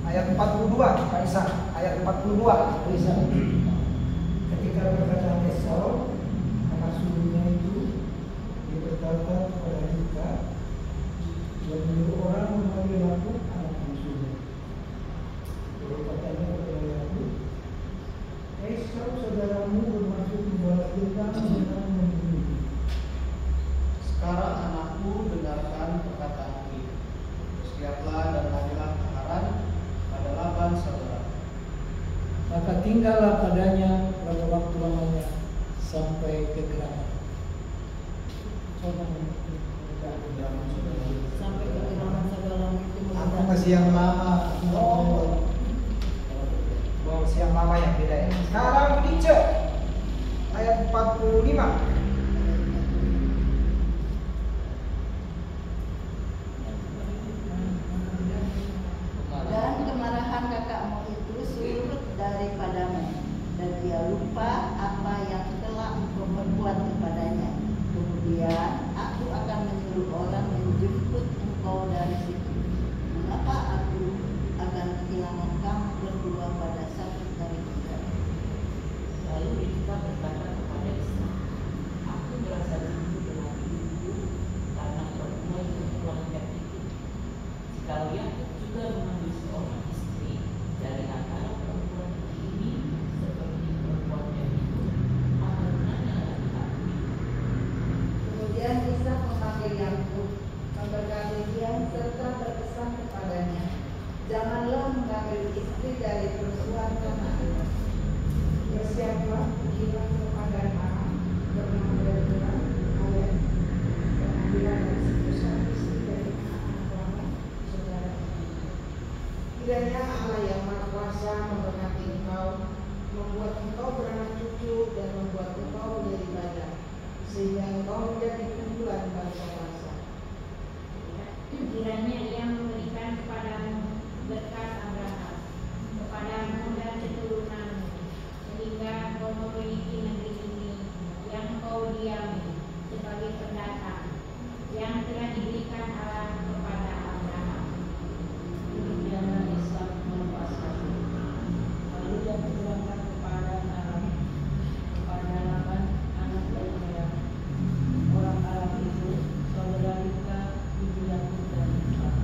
Ayat 42, Kaisar. Ayat 42, Kaisar. Ketika berkata Esau, anak sulungnya itu, dia berkata kepada Ribka, dia menyuruh orang memanggil Yakub anak bungsunya. Lalu katanya kepada Yakub, Esau saudaramu bermaksud membalas dendam dengan membunuh. Sekarang anakku, dengarkan perkataanku ini. Bersiaplah dan larilah ke Haran pada Laban saudara. Maka tinggallah padanya pada waktu lamanya sampai ke Gerar. Sampai ke keramat saudara itu Aku masih yang lama. Siang lama yang beda ya. Sekarang Nice. Ayat 45. Dan kemarahan kakakmu itu surut daripadamu, dan dia lupa apa yang telah engkau perbuat kepadanya. Kemudian aku akan menyuruh orang menjemput engkau dari situ. Mengapa aku akan kehilangan kamu berdua pada satu hari juga? Lalu Ribka berkata kepada Ishak, aku merasa rindu dengan ibuku karena perempuan yang kurangnya itu. Jikalau Yakub juga mengambil seorang istri dari antara perempuan ini seperti perempuannya itu, apa gunanya lagi aku? Kemudian Ishak memanggil Yakub, memberkati dia serta berpesan kepadanya, janganlah mengambil istri dari perempuan tanah. Bersiaplah pergilah kepada Abraham berperang kalian dan ambillah dari situ seorang istri dari anak-anak saudara. Kiranya Allah yang Maha Kuasa memberkati engkau, membuat engkau beranak cucu dan membuat engkau menjadi banyak, sehingga engkau menjadi kumpulan bangsa-bangsa. Kiranya Ia memberikan kepadamu berkat Abraham, kepadamu dan keturunanmu, sehingga engkau memiliki negeri ini yang kau diami sebagai pendatang, yang telah diberikan Allah kepada Abraham. Demikianlah Ishak melepaskannya. Lalu dia berangkat kepada Aram, kepada Laban anak dari Lea. Orang Aram itu saudara Ribka, ibu Yakub dan Ishak.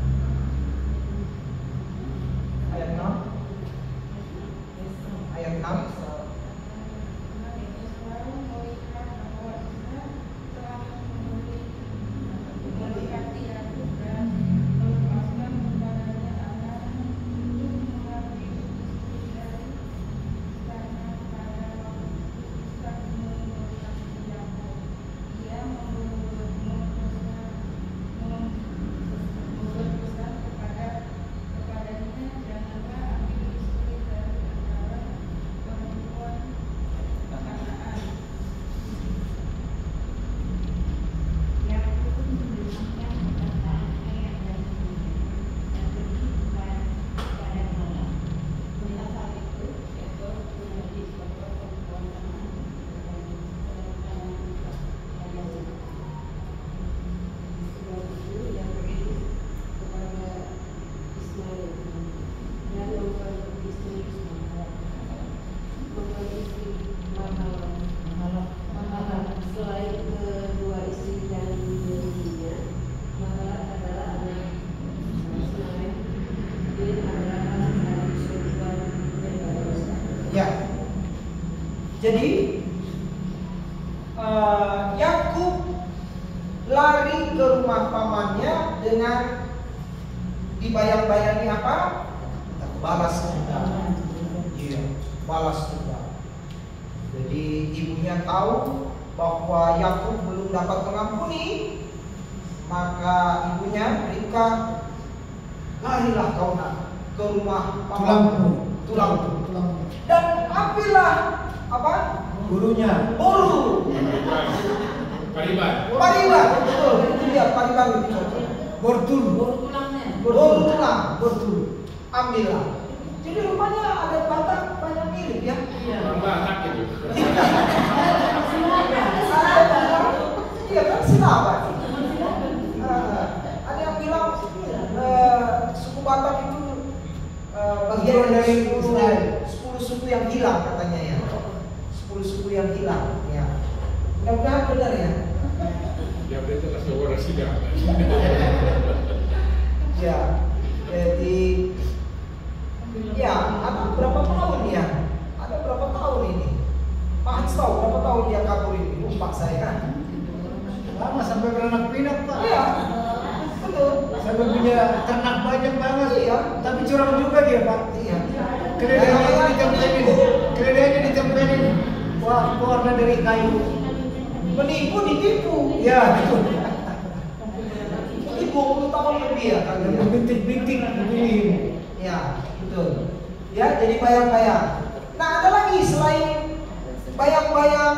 Ayat 6. Ayat 6. Ya, jadi Yakub lari ke rumah pamannya dengan dibayang-bayangi apa? Balas dendam. Iya, balas dendam. Jadi ibunya tahu bahwa Yakub belum dapat mengampuni, maka ibunya Ribka, larilah kau nak ke rumah pamanmu, tulangmu. Dan ambillah apa? Gurunya. Bolu. Pariban. Pariban, betul. Itu dia pariban itu. Bortul. Bolu tulang, bortul. Ambillah. Jadi rupanya ada batak banyak mirip ya. Orang Batak itu. Iya kan Sinabat. Ada yang bilang suku Batak itu bagian dari 10 suku yang hilang katanya ya. 10 suku yang hilang ya. Mudah-mudahan benar ya. Ya betul lah seorang sidang. Ya, jadi ya ada berapa tahun ya? Ada berapa tahun ini? Pak Hans tahu berapa tahun dia kabur ini? Lupa saya kan. Lama sampai beranak pinak Pak. Iya, betul. Sampai punya ternak banyak banget. Iya. Tapi curang juga dia Pak. Iya. Keledainya ditempelin. Wah, warna dari kayu. Menipu ditipu. Ya, betul. Ini 20 tahun lebih ya kali ya. Bintik-bintik begini. Ya, betul. Ya, jadi bayang-bayang. Nah, ada lagi selain bayang-bayang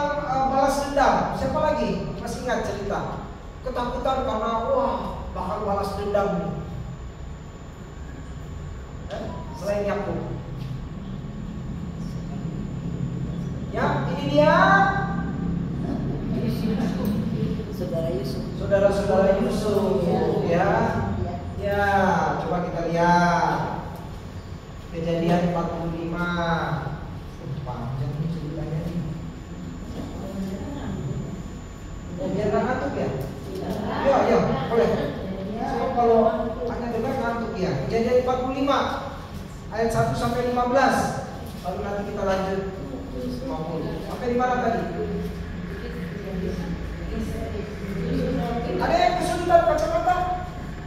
balas dendam. Siapa lagi? Masih ingat cerita? Ketakutan karena wah, bakal balas dendam nih. Selain Yakub. Ya, ini dia Saudara Yusuf. saudara-saudara Yusuf ya. Ya, coba kita lihat Kejadian 45. Panjang nih ceritanya nih. Biar nggak ngantuk ya? Iya, boleh. So, kalau hanya dengar ngantuk ya. Kejadian 45 ayat 1 sampai 15. Lalu nanti kita lanjut 50. Sampai di mana tadi? Ada yang kesulitan kacamata?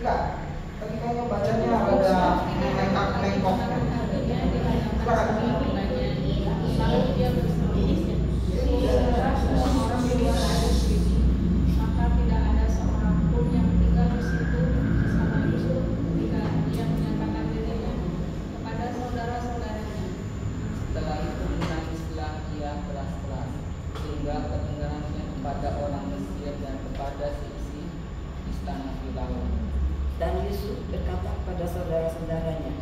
Enggak. Tadi kayaknya bacanya ada lengkok. Lalu dia berselisih. Maka tidak ada seorang pun yang tinggal di situ bersama Yusuf ketika dia menyatakan dirinya kepada saudara-saudaranya. Setelah itu menangislah ia keras-keras sehingga kedengarannya kepada orang Mesir dan kepada seisi istana Firaun. Dan Yusuf berkata kepada saudara-saudaranya,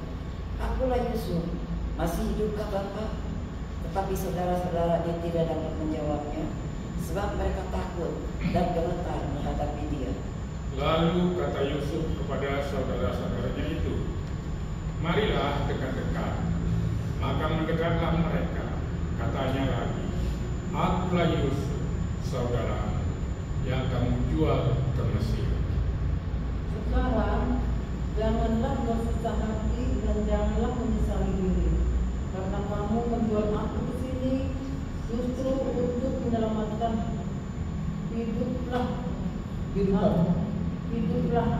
"Akulah Yusuf, masih hidupkah Bapak?" Tetapi saudara-saudaranya tidak dapat menjawabnya, sebab mereka takut dan gemetar menghadapi dia. Lalu kata Yusuf kepada saudara-saudaranya itu, "Marilah dekat-dekat." Maka mendekatlah mereka. Katanya lagi, "Akulah Yusuf, saudara yang kamu jual ke Mesir." Sekarang janganlah bersusah hati dan janganlah menyesali diri, karena kamu menjual aku ke sini justru untuk menyelamatkan hiduplah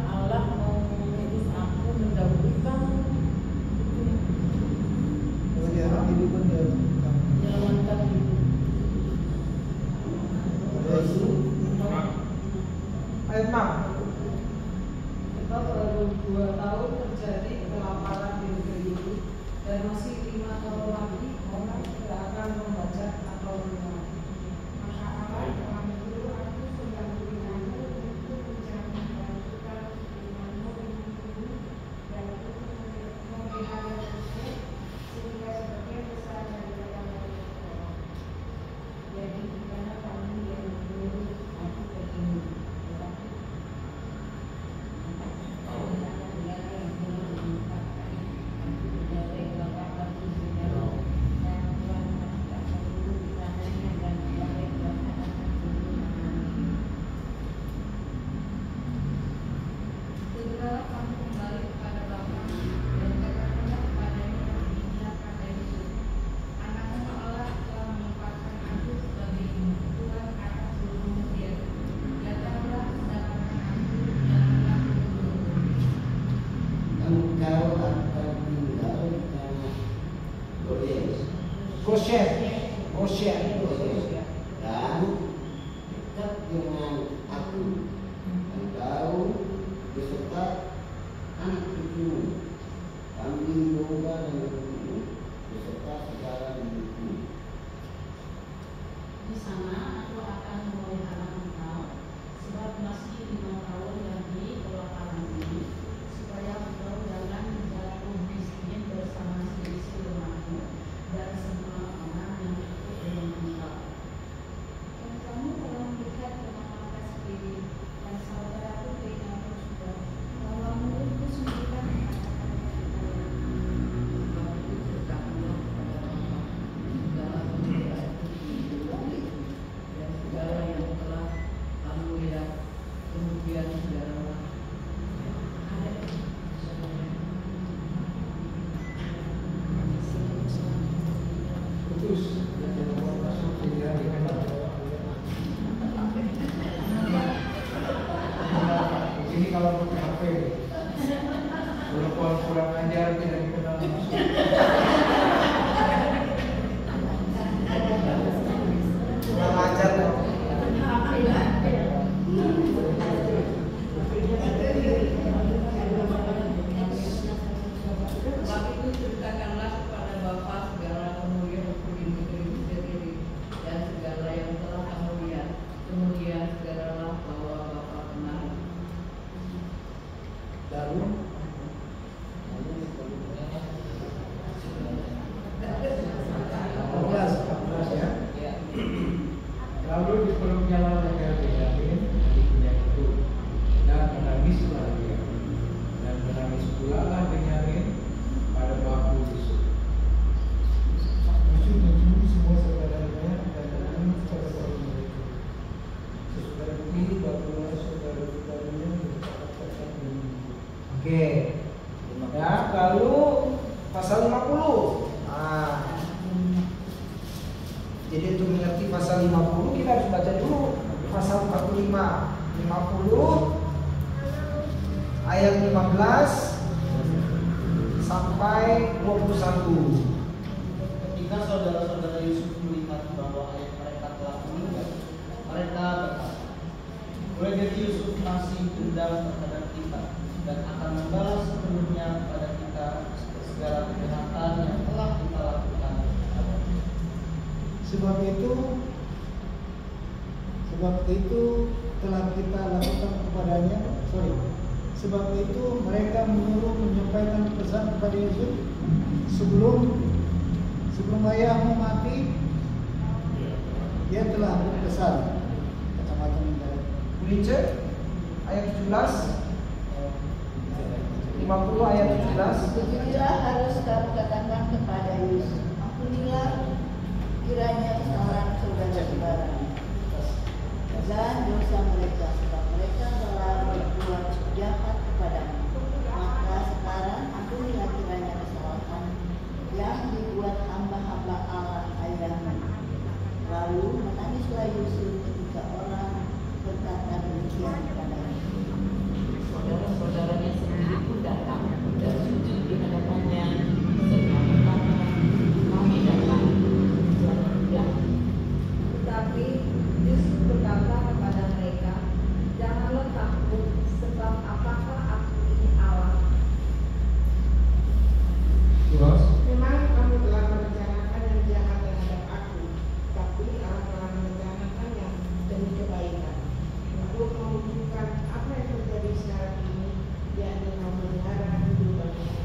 Allah mau mengutus aku mendahului kamu menyelamatkan hidup. Ayat 6. Sebab baru 2 tahun terjadi kelaparan di negeri itu, dan masih 5 tahun lagi orang tidak akan membaca atau mendengar. Maka Allah mengambil aku sedang berimanmu untuk menjamin kelanjutan imanmu di bumi dan untuk memelihara Mesir sehingga sebagian besar daripada mereka orang. Jadi di mana kami yang dulu aku bertemu. Goshen. Dan dekat dengan aku, engkau beserta anak cucumu, kambing domba dan lembu beserta segala milikmu. Di sana aku akan memelihara engkau, sebab masih 5 tahun lagi kelaparan ini, supaya engkau jangan jatuh miskin bersama seisi rumahmu dan semua orang yang ikut dengan engkau. Dan kamu telah melihat dengan mata sendiri, dan saudaraku beritahu juga bahwa mulutku sendirikan mengatakan kebenaran. Sebab itu ceritakanlah kepada Bapa segala kemuliaan dan segala yang telah kamu lihat, kemudian segala Putus dan jangan masuk di hari ini kalau pakai HP, kalau kurang ajar tidak dikenal masuk. Kurang ajar loh. Sebab itu ceritakanlah kepada Bapa segala kemuliaan hukum di negeri Mesir ini dan segala yang telah kamu lihat. Kemudian segeralah bahwa Bapa benar. Lalu ya. Lalu dipeluknya Leher Benyamin adiknya itu, dan menangislah dia, dan menangis pula lah Benyamin pada bahu Yusuf. Yusuf mencium semua saudaranya dan menangis pada bahu mereka. Sesudah itu barulah saudara-saudaranya bercakap-cakap dengan Oke. Ya, lalu pasal 50. Jadi untuk mengerti pasal 50 kita harus baca dulu pasal 45. 50 ayat 15 sampai 21. Ketika saudara-saudara Yusuf melihat bahwa ayah mereka telah meninggal, mereka berkata, boleh jadi Yusuf masih dendam terhadap kita dan akan membalas sepenuhnya kepada kita segala kejahatan yang telah kita lakukan. Sebab itu telah kita lakukan kepadanya. Sebab itu mereka menyuruh menyampaikan pesan kepada Yusuf sebelum ayahmu mati. Dia telah berpesan kacamata negara. Kulice ayat 17 50 ayat 17. Beginilah harus kamu katakan kepada Yusuf, ampunilah kiranya kesalahan saudara-saudara dan dosa mereka, sebab mereka telah berbuat jahat kepadamu. Maka sekarang ampunilah kiranya kesalahan yang dibuat hamba-hamba Allah ayahmu. Lalu menangislah Yusuf ketika orang berkata demikian kepadanya. Saudara-saudaranya sendiri pun datang dan sujud di hadapannya serta berkata, kami datang dan Tetapi Yusuf berkata kepada mereka, janganlah takut, sebab apakah aku ini Allah? Memang kamu telah merencanakan yang jahat terhadap aku, tapi Allah telah merencanakan yang demi kebaikan, untuk mewujudkan apa yang terjadi sekarang ini, yakni memelihara kehidupan kita.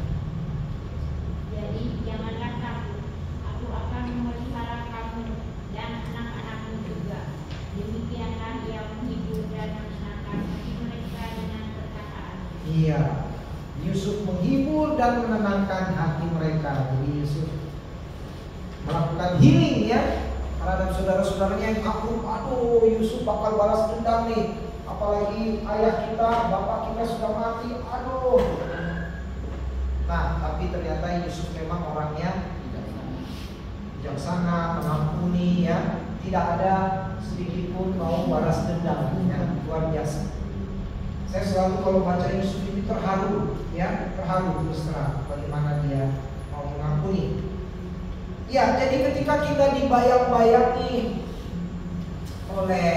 Jadi janganlah takut, aku akan memelihara kamu dan anak-anakmu juga. Demikianlah ia menghibur dan menenangkan hati mereka dengan perkataan. Iya, Yusuf menghibur dan menenangkan hati mereka. Jadi Yusuf melakukan healing ya terhadap saudara-saudaranya yang takut. Aduh, Yusuf bakal balas dendam nih. Apalagi ayah kita, bapak kita sudah mati. Aduh. Nah, tapi ternyata Yusuf memang orangnya bijaksana, mengampuni ya. Tidak ada sedikit pun mau balas dendam ya. Luar biasa. Saya selalu kalau baca Yusuf ini terharu ya, terharu terus terang bagaimana dia mau mengampuni. Ya, jadi ketika kita dibayang-bayangi oleh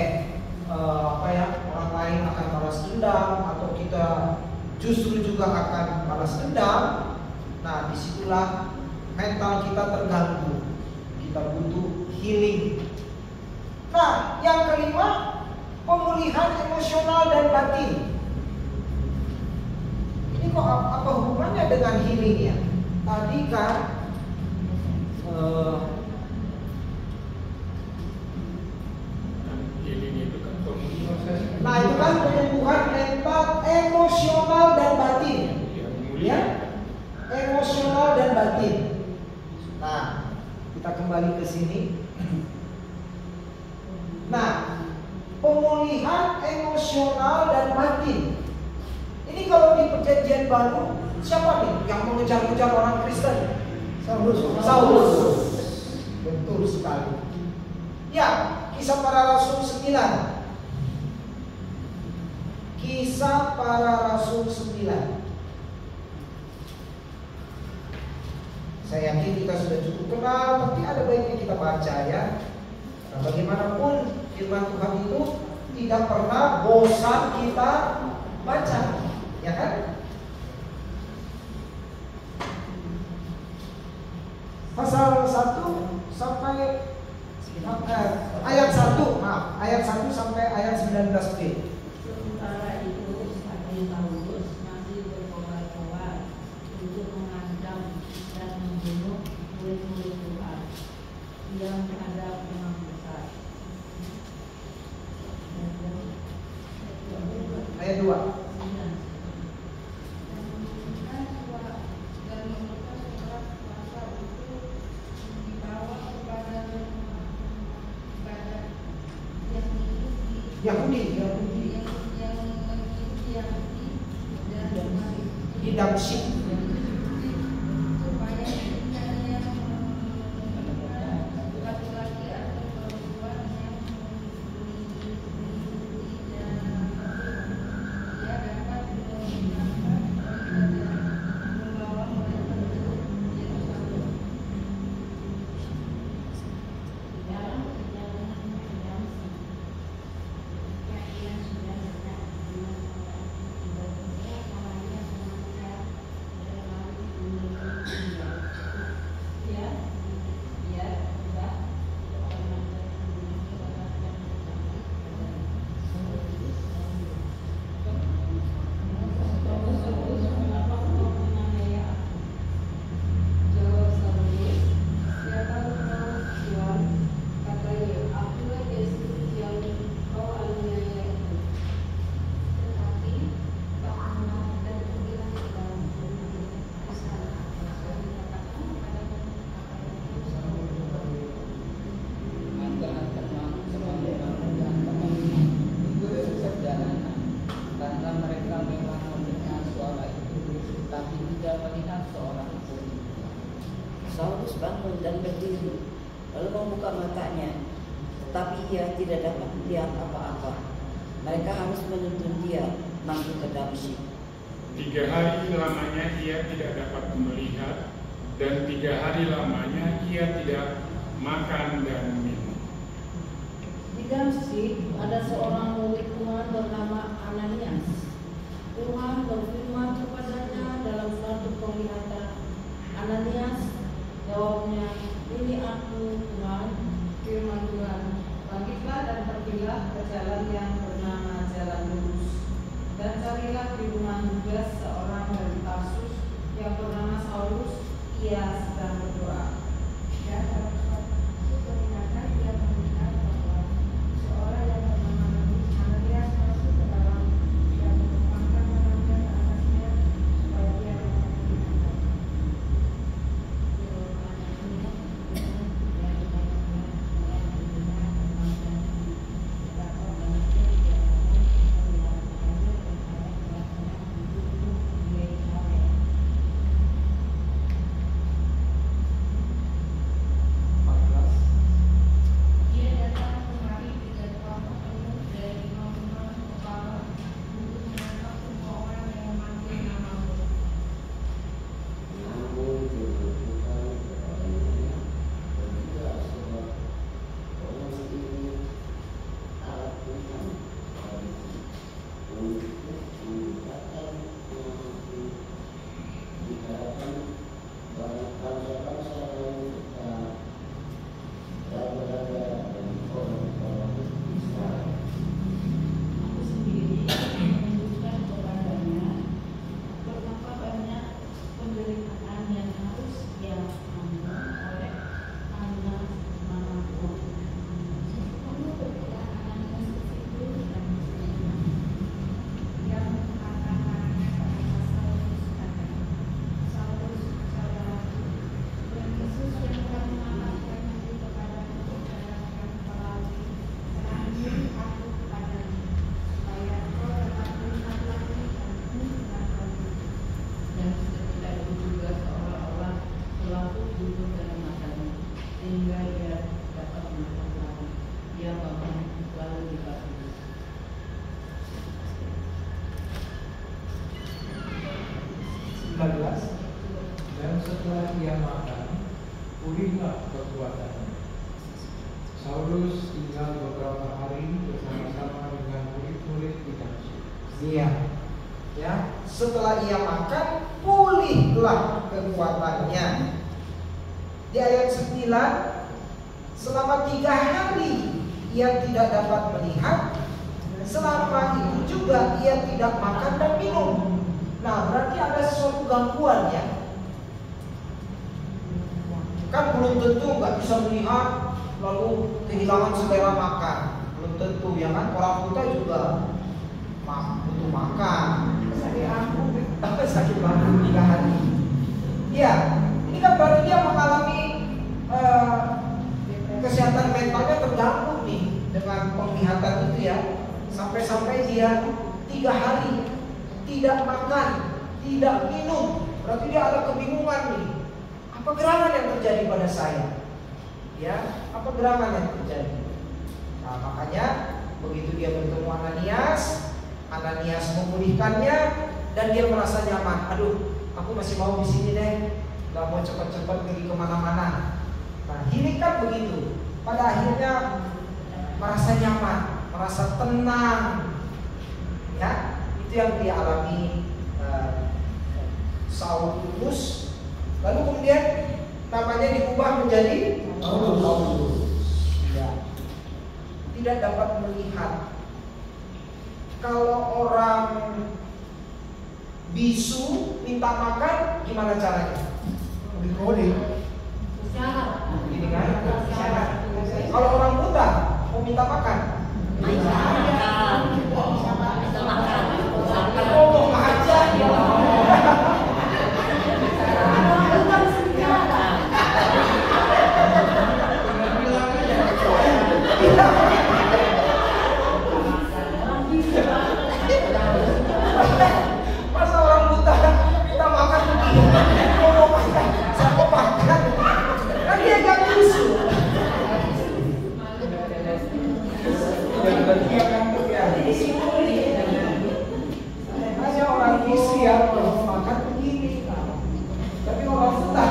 orang lain akan balas dendam atau kita justru juga akan balas dendam, nah disitulah mental kita terganggu, kita butuh healing. Nah, yang kelima, pemulihan emosional dan batin. Ini kok apa hubungannya dengan healing ya? Tadi kan nah itu kan penyembuhan mental, emosional dan batin. Ya, emosional dan batin. Nah, kita kembali ke sini. Nah, pemulihan emosional dan batin. Ini kalau di perjanjian baru, siapa nih yang mengejar-ngejar orang Kristen? Saulus. Betul sekali. Ya, Kisah Para Rasul 9. Kisah Para Rasul 9. Saya yakin kita sudah cukup kenal, tapi ada baiknya kita baca ya. Nah, bagaimanapun firman Tuhan itu tidak pernah bosan kita baca, ya kan? Pasal 1 sampai ayat 1, ayat 1 sampai ayat 19b. Sementara itu Rasul Paulus masih berkobar-kobar untuk mengancam dan membunuh murid-murid Tuhan yang menghadap imam besar. Ayat 2. Yahudi di Damsyik. Saulus bangun dan berdiri, lalu membuka matanya, tetapi ia tidak dapat melihat apa-apa. Mereka harus menuntun dia masuk ke Damsyik. 3 hari lamanya ia tidak dapat melihat, dan 3 hari lamanya ia tidak makan dan minum. Di Damsyik ada seorang murid Tuhan bernama Ananias. Tuhan berfirman kepadanya dalam suatu penglihatan. Ananias, jawabnya, ini aku Tuhan. Firman Tuhan, bangkitlah dan pergilah ke jalan yang bernama Jalan Lurus, dan carilah di rumah Yudas seorang dari Tarsus yang bernama Saulus. Ia sedang berdoa. Ya, dalam suatu penglihatan ia melihat bahwa seorang yang bernama Ananias masuk ke dalam dan mengangkat tangannya ke atasnya supaya dia dapat melihat. Dia datang kemari dengan kelompok penuh dari imam-imam kepala untuk menangkap semua orang yang memanggil namamu. Namun dilakukan kepadanya dan tidak sebab orang ini alat Tuhan bagi untuk menggunakan mengaku di hadapan banyak bangsa-bangsa lain serta raja-raja dan orang-orang Israel. Aku sendiri menunjukkan kepadanya betapa banyak penderitaan yang harus ia tanggung oleh anak anakku. Kamu berkata Ananias ke situ dan Yang mengangkat tangannya ke atas Saulus kata, Saulus, saudaraku, dan Yesus yang telah mengalahkan nanti kepadamu menjalankan Firaun, terakhir aku kepadamu, supaya engkau dapat melihat lagi dan melihat lagi. Dan seketika itu juga seolah-olah lampu duduk dalam matanya, sehingga ia dapat melihat lagi. Ia bangun lalu dibaptis. 19. Dan setelah ia makan, pulihlah kekuatannya. Saulus tinggal beberapa hari bersama-sama dengan murid-murid di Damsyik. Iya. Ya, setelah ia makan, pulihlah kekuatannya. Di ayat 9, selama 3 hari ia tidak dapat melihat, selama itu juga ia tidak makan dan minum. Nah, berarti ada sesuatu gangguan ya. Kan belum tentu nggak bisa melihat lalu kehilangan selera makan, belum tentu ya kan. Orang buta juga butuh makan. Sakit lambung 3 hari. Iya, ini kan berarti dia mengalami kesehatan mentalnya terganggu nih dengan penglihatan itu ya. Sampai-sampai dia 3 hari tidak makan, tidak minum. Berarti dia ada kebingungan nih. Apa gerangan yang terjadi pada saya? Ya, apa gerangan yang terjadi? Nah, makanya begitu dia bertemu Ananias, Ananias memulihkannya dan dia merasa nyaman. Aduh, aku masih mau di sini deh, gak mau cepat-cepat pergi kemana-mana. Nah, ini kan begitu. Pada akhirnya merasa nyaman, merasa tenang. Ya, itu yang dia alami Saulus. Lalu kemudian namanya diubah menjadi Paulus. Ya. Tidak dapat melihat. Kalau orang bisu minta makan, gimana caranya? Coding. Gini kan? Kalau orang buta mau minta makan, ngomong aja. Masa orang buta minta makan begini? Ngomong aja, saya mau makan. Iya kantuk ya. Hanya orang isi ya kalau makan begini. Tapi orang futa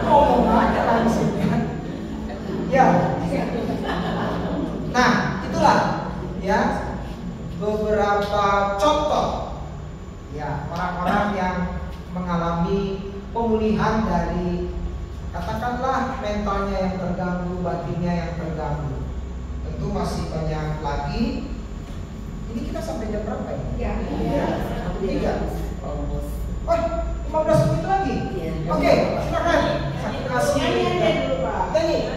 ngomong aja langsung kan. Ya. Nah, itulah ya beberapa contoh ya orang-orang yang mengalami pemulihan dari katakanlah mentalnya yang terganggu, batinnya yang terganggu. Tentu masih banyak lagi. Ini kita sampai jam berapa ya? Ya. 3. Oh, 15 menit lagi. Oke, silakan. Saya kasih nyanyi.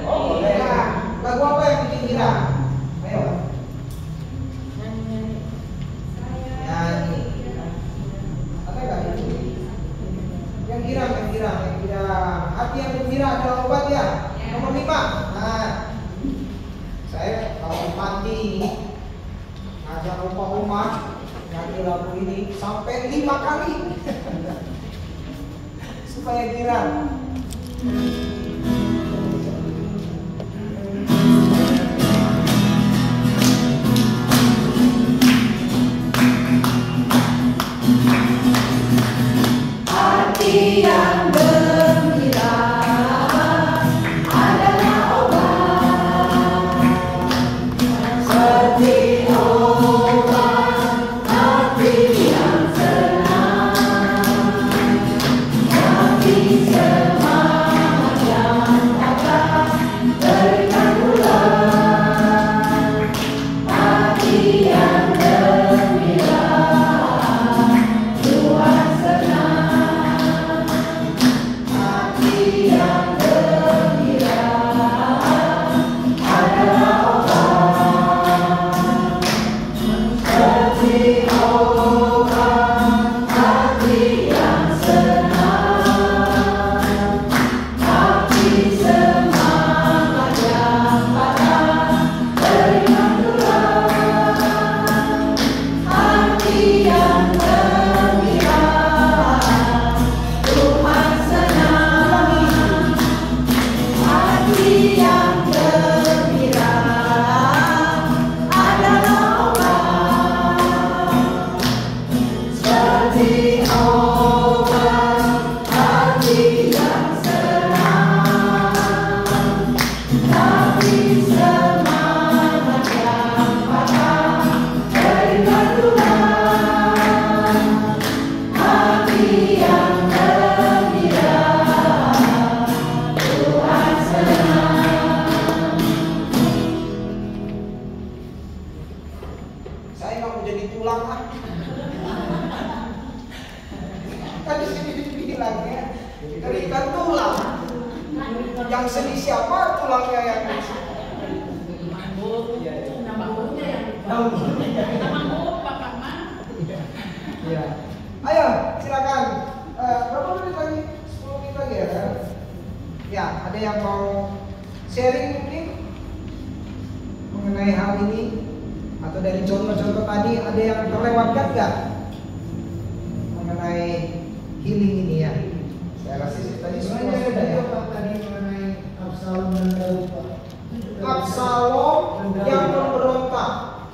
Oh, boleh. Lagu apa yang bikin Gira? Ayo. Nyanyi. Apa enggak itu? Yang girang. Hati yang gembira adalah obat ya. Nomor 5. Nah, saya kalau mati ngajak rumah nyanyi lagu ini sampai 5 kali supaya girang. Hati yang gembira adalah obat, seperti obat hati yang senang, hati semangat yang dapat berikan pulang, hati yang gembira Tuhan senang. Yang sedih siapa? Tulangnya yang ya. Ayo, silakan. Berapa menit lagi? 10 menit lagi ya. Ya, ada yang mau sharing mungkin mengenai hal ini atau dari contoh-contoh tadi ada yang terlewatkan nggak mengenai healing ini ya? Saya rasa sih tadi semua sudah ya. Tadi mengenai Absalom dan Daud, Pak. Absalom yang memberontak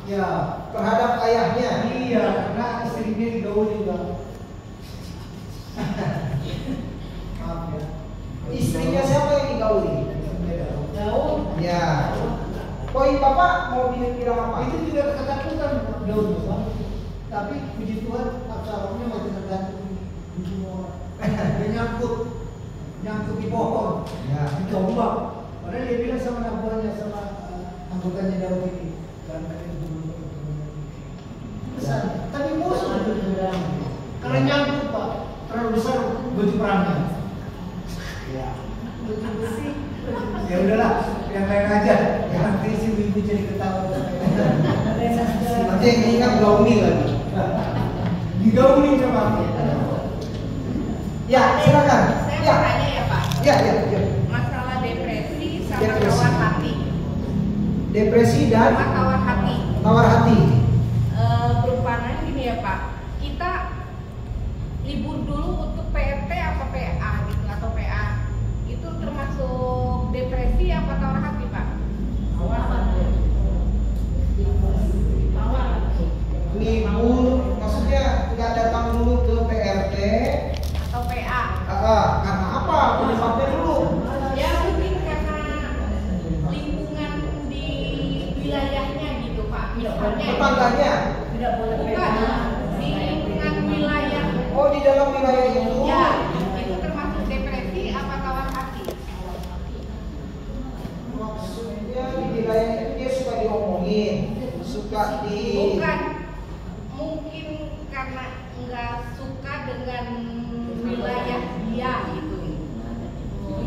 ya terhadap ayahnya. Iya, karena istrinya digauli, Pak. Maaf ya. Istrinya siapa yang digauli? Daud. Ya. Poin Bapak mau bilang apa? Itu juga ketakutan Daud, Pak. Tapi puji Tuhan Absalomnya masih tergantung di semua. Dia nyangkut di pohon, ditombak. Padahal dia bilang sama nabuannya, sama anggotanya Daud ini, besar. Tapi musuh karena nyangkut, Pak, terlalu besar baju perangnya. Ya, ya udahlah, yang lain aja. Nanti si ibu jadi ketawa. Nanti yang ingat gauni lagi. Digauli sama. Ya, silakan. Saya Ya. mau tanya ya Pak. Ya. Masalah depresi sama Depresi. tawar hati. Depresi dan Sama tawar hati. tawar hati. Perumpamaan gini ya Pak. Kita libur dulu untuk PRT apa PA gitu atau PA. Itu termasuk depresi apa tawar hati Pak? misalnya tetangganya. Tidak boleh bukan di lingkungan wilayah. Oh, di dalam wilayah itu. Ya, itu termasuk depresi apa kawat hati? Maksudnya di wilayah itu dia suka diomongin, suka di. Bukan, mungkin karena nggak suka dengan wilayah dia gitu.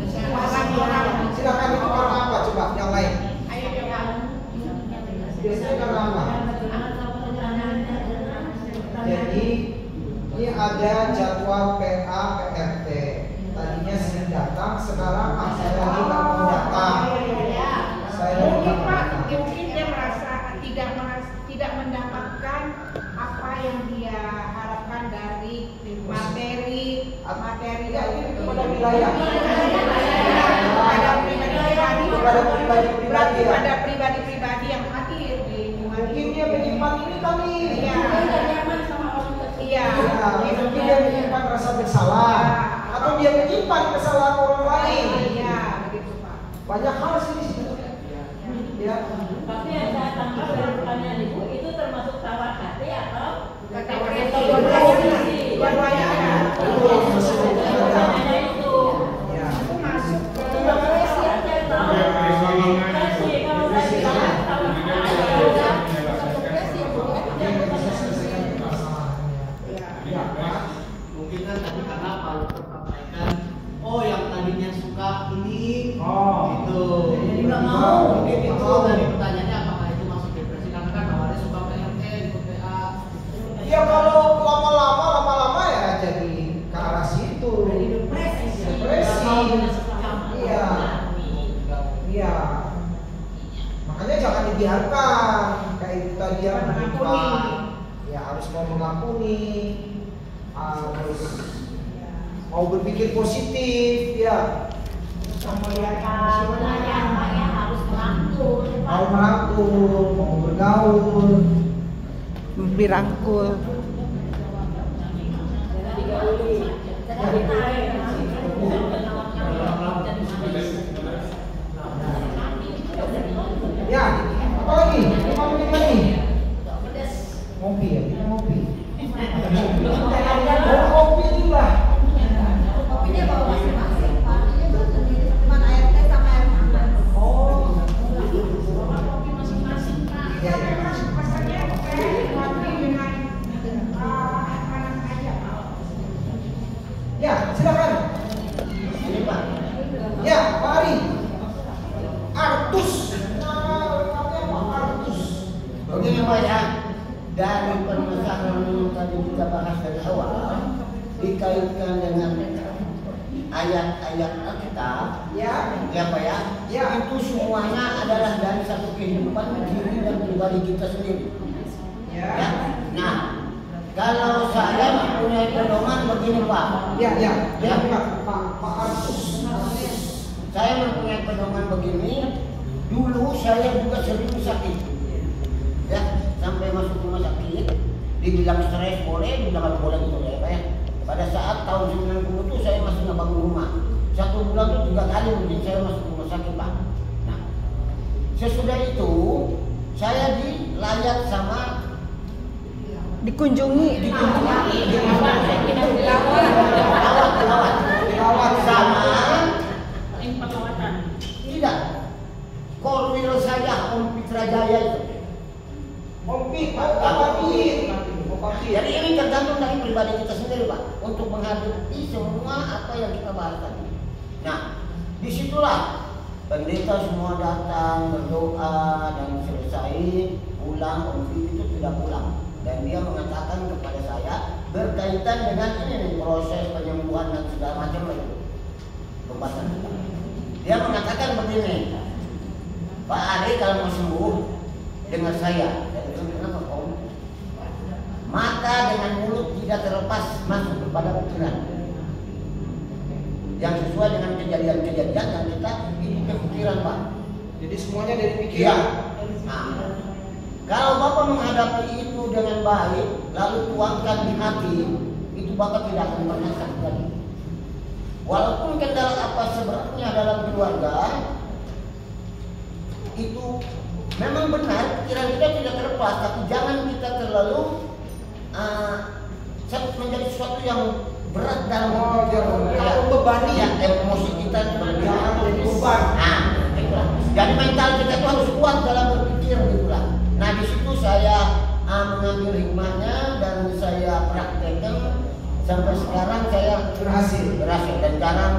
Dengan orang-orang. Silakan, itu karena apa coba yang lain? Ayo coba. Biasanya karena apa? Jadi ini ada jadwal PA PRT. Tadinya sering datang, sekarang saya lagi nggak mau datang. Saya lagi Mungkin nggak mau Pak, datang. mungkin dia merasa tidak mendapatkan apa yang dia harapkan dari materi Ya, ini kepada wilayah. kepada pribadi-pribadi Kepada pribadi-pribadi ya. kepada pribadi-pribadi yang hadir di lingkungan Mungkin dia menyimpan ini kali. Iya. Iya. Ya, mungkin dia menyimpan rasa bersalah atau dia menyimpan kesalahan orang lain. Iya, begitu Pak. Banyak hal sih di situ. Ya. Tapi yang saya tangkap dari pertanyaan Ibu itu termasuk tawar hati atau Depresi. Dua-duanya ada. Pertanyaannya itu. Ya. Itu masuk ke Depresi aja tahu. Depresi kalau saya bilang tawar Dia nggak bisa selesaikan permasalahannya. Ya, Pak. Mungkin kan tadi karena Pak Dokter sampaikan, oh yang tadinya suka ini, Oh. gitu. Jadi Nggak nggak mau. mau. Mungkin itu Mau. dari pertanyaannya apakah itu masuk depresi karena kan awalnya suka PRT, ikut PA. Ya kalau lama-lama ya jadi ke arah situ. Depresi. Iya. Iya. Makanya jangan dibiarkan kayak itu tadi ya, menyimpan. Ya harus mau mengampuni, harus mau berpikir positif, ya. Mau merangkul, mau bergaul, dirangkul. Ya, apa lagi? Apa lagi? Ngopi ya, kita ngopi. Ngopi ini lah. Kopinya bawa masing-masing, Pak. Ini buat sendiri, cuma air teh sama air hangat. Oh. Ya, memang pesannya teh ngopi dengan panas aja Pak. Ya, silakan. Ini Pak. Ya, Pak Ari. Artus. Nama lengkapnya Pak Artus. Begini Pak ya, dari permasalahan yang tadi kita bahas dari awal dikaitkan dengan ayat-ayat Alkitab, Ya. ya Pak ya, Ya. itu semuanya adalah dari satu kehidupan diri dan pribadi kita sendiri. Ya. Ya. Nah, kalau saya mempunyai pedoman begini Pak, Ya, ya. Ya. Pak Artus. saya mempunyai pedoman begini. Dulu saya juga sering sakit, ya sampai masuk rumah sakit. Dibilang stres boleh, dibilang nggak boleh gitu ya Pak ya. Pada saat tahun 90 itu saya masih nggak bangun rumah. 1 bulan itu 3 kali mungkin saya masuk rumah sakit Pak. Nah, sesudah itu saya dilayat sama Dikunjungi. dilawat sama tidak korwil saya Om Pitra Jaya itu. Om Pit. Jadi ini tergantung dari pribadi kita sendiri Pak untuk menghadapi semua apa yang kita bahas tadi. Nah, disitulah pendeta semua datang berdoa dan selesai pulang. Om Pit itu tidak pulang dan dia mengatakan kepada saya berkaitan dengan ini nih, proses penyembuhan dan segala macam itu pembahasan kita. Dia mengatakan begini, Pak Ari kalau mau sembuh dengar saya. Kenapa Om? Mata dengan mulut tidak terlepas masuk kepada pikiran yang sesuai dengan kejadian-kejadian yang kita hidupnya pikiran Pak. Jadi semuanya dari Iya. pikiran. Nah, kalau Bapak menghadapi itu dengan baik, lalu tuangkan di hati, itu Bapak tidak akan pernah sakit lagi. Walaupun kendala apa sebenarnya dalam keluarga, itu memang benar pikiran kita tidak terlepas. lepas, tapi jangan kita terlalu menjadi sesuatu yang berat dalam membebani ya, emosi kita jangan jadi beban. Nah, itulah. Jadi mental kita itu harus kuat dalam berpikir gitulah. Nah di situ saya mengambil hikmahnya dan saya praktekkan sampai sekarang saya berhasil dan jarang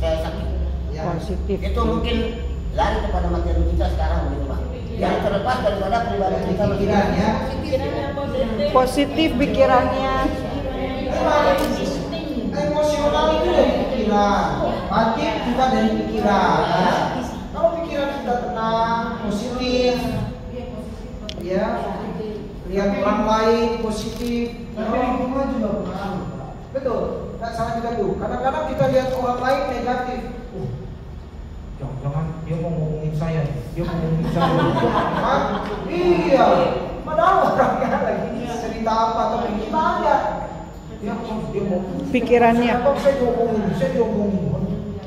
saya sakit. Ya. Positif. Itu mungkin lari kepada materi kita sekarang gitu Pak. Yang terlepas daripada pribadi kita pikirannya. Positif pikirannya. Emosional itu dari pikiran, batin juga dari pikiran. Ya. Kalau pikiran kita tenang, positif, ya, lihat orang lain positif. Tapi lingkungan juga berpengaruh, Pak. Betul, nggak salah juga tuh. Kadang-kadang kita lihat orang lain negatif. Jangan dia mau ngomongin saya, dia mau ngomongin saya. Iya, padahal orangnya lagi cerita apa atau kita aja. Dia mau Pikirannya. saya diomongin.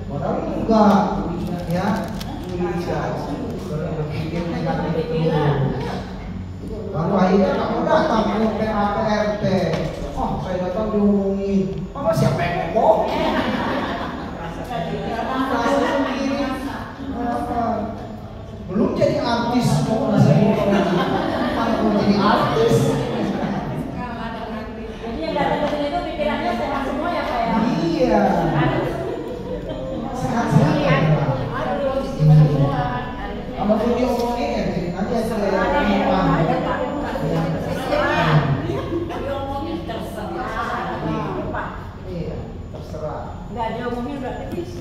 Padahal enggak, ya. Berpikir negatif terus. Lalu akhirnya kamu datang ke PA RT. Oh, saya datang diomongin. Mama siapa yang ngomong? Belum jadi artis mau merasa mau jadi artis. Jadi yang datang ke sini itu pikirannya sehat semua ya Pak ya? Iya. Sehat-sehat ya. Kalau pun diomongin ya jadi nanti saya menyimpang. Diomongin terserah. Iya, terserah. Nggak diomongin berarti bisa.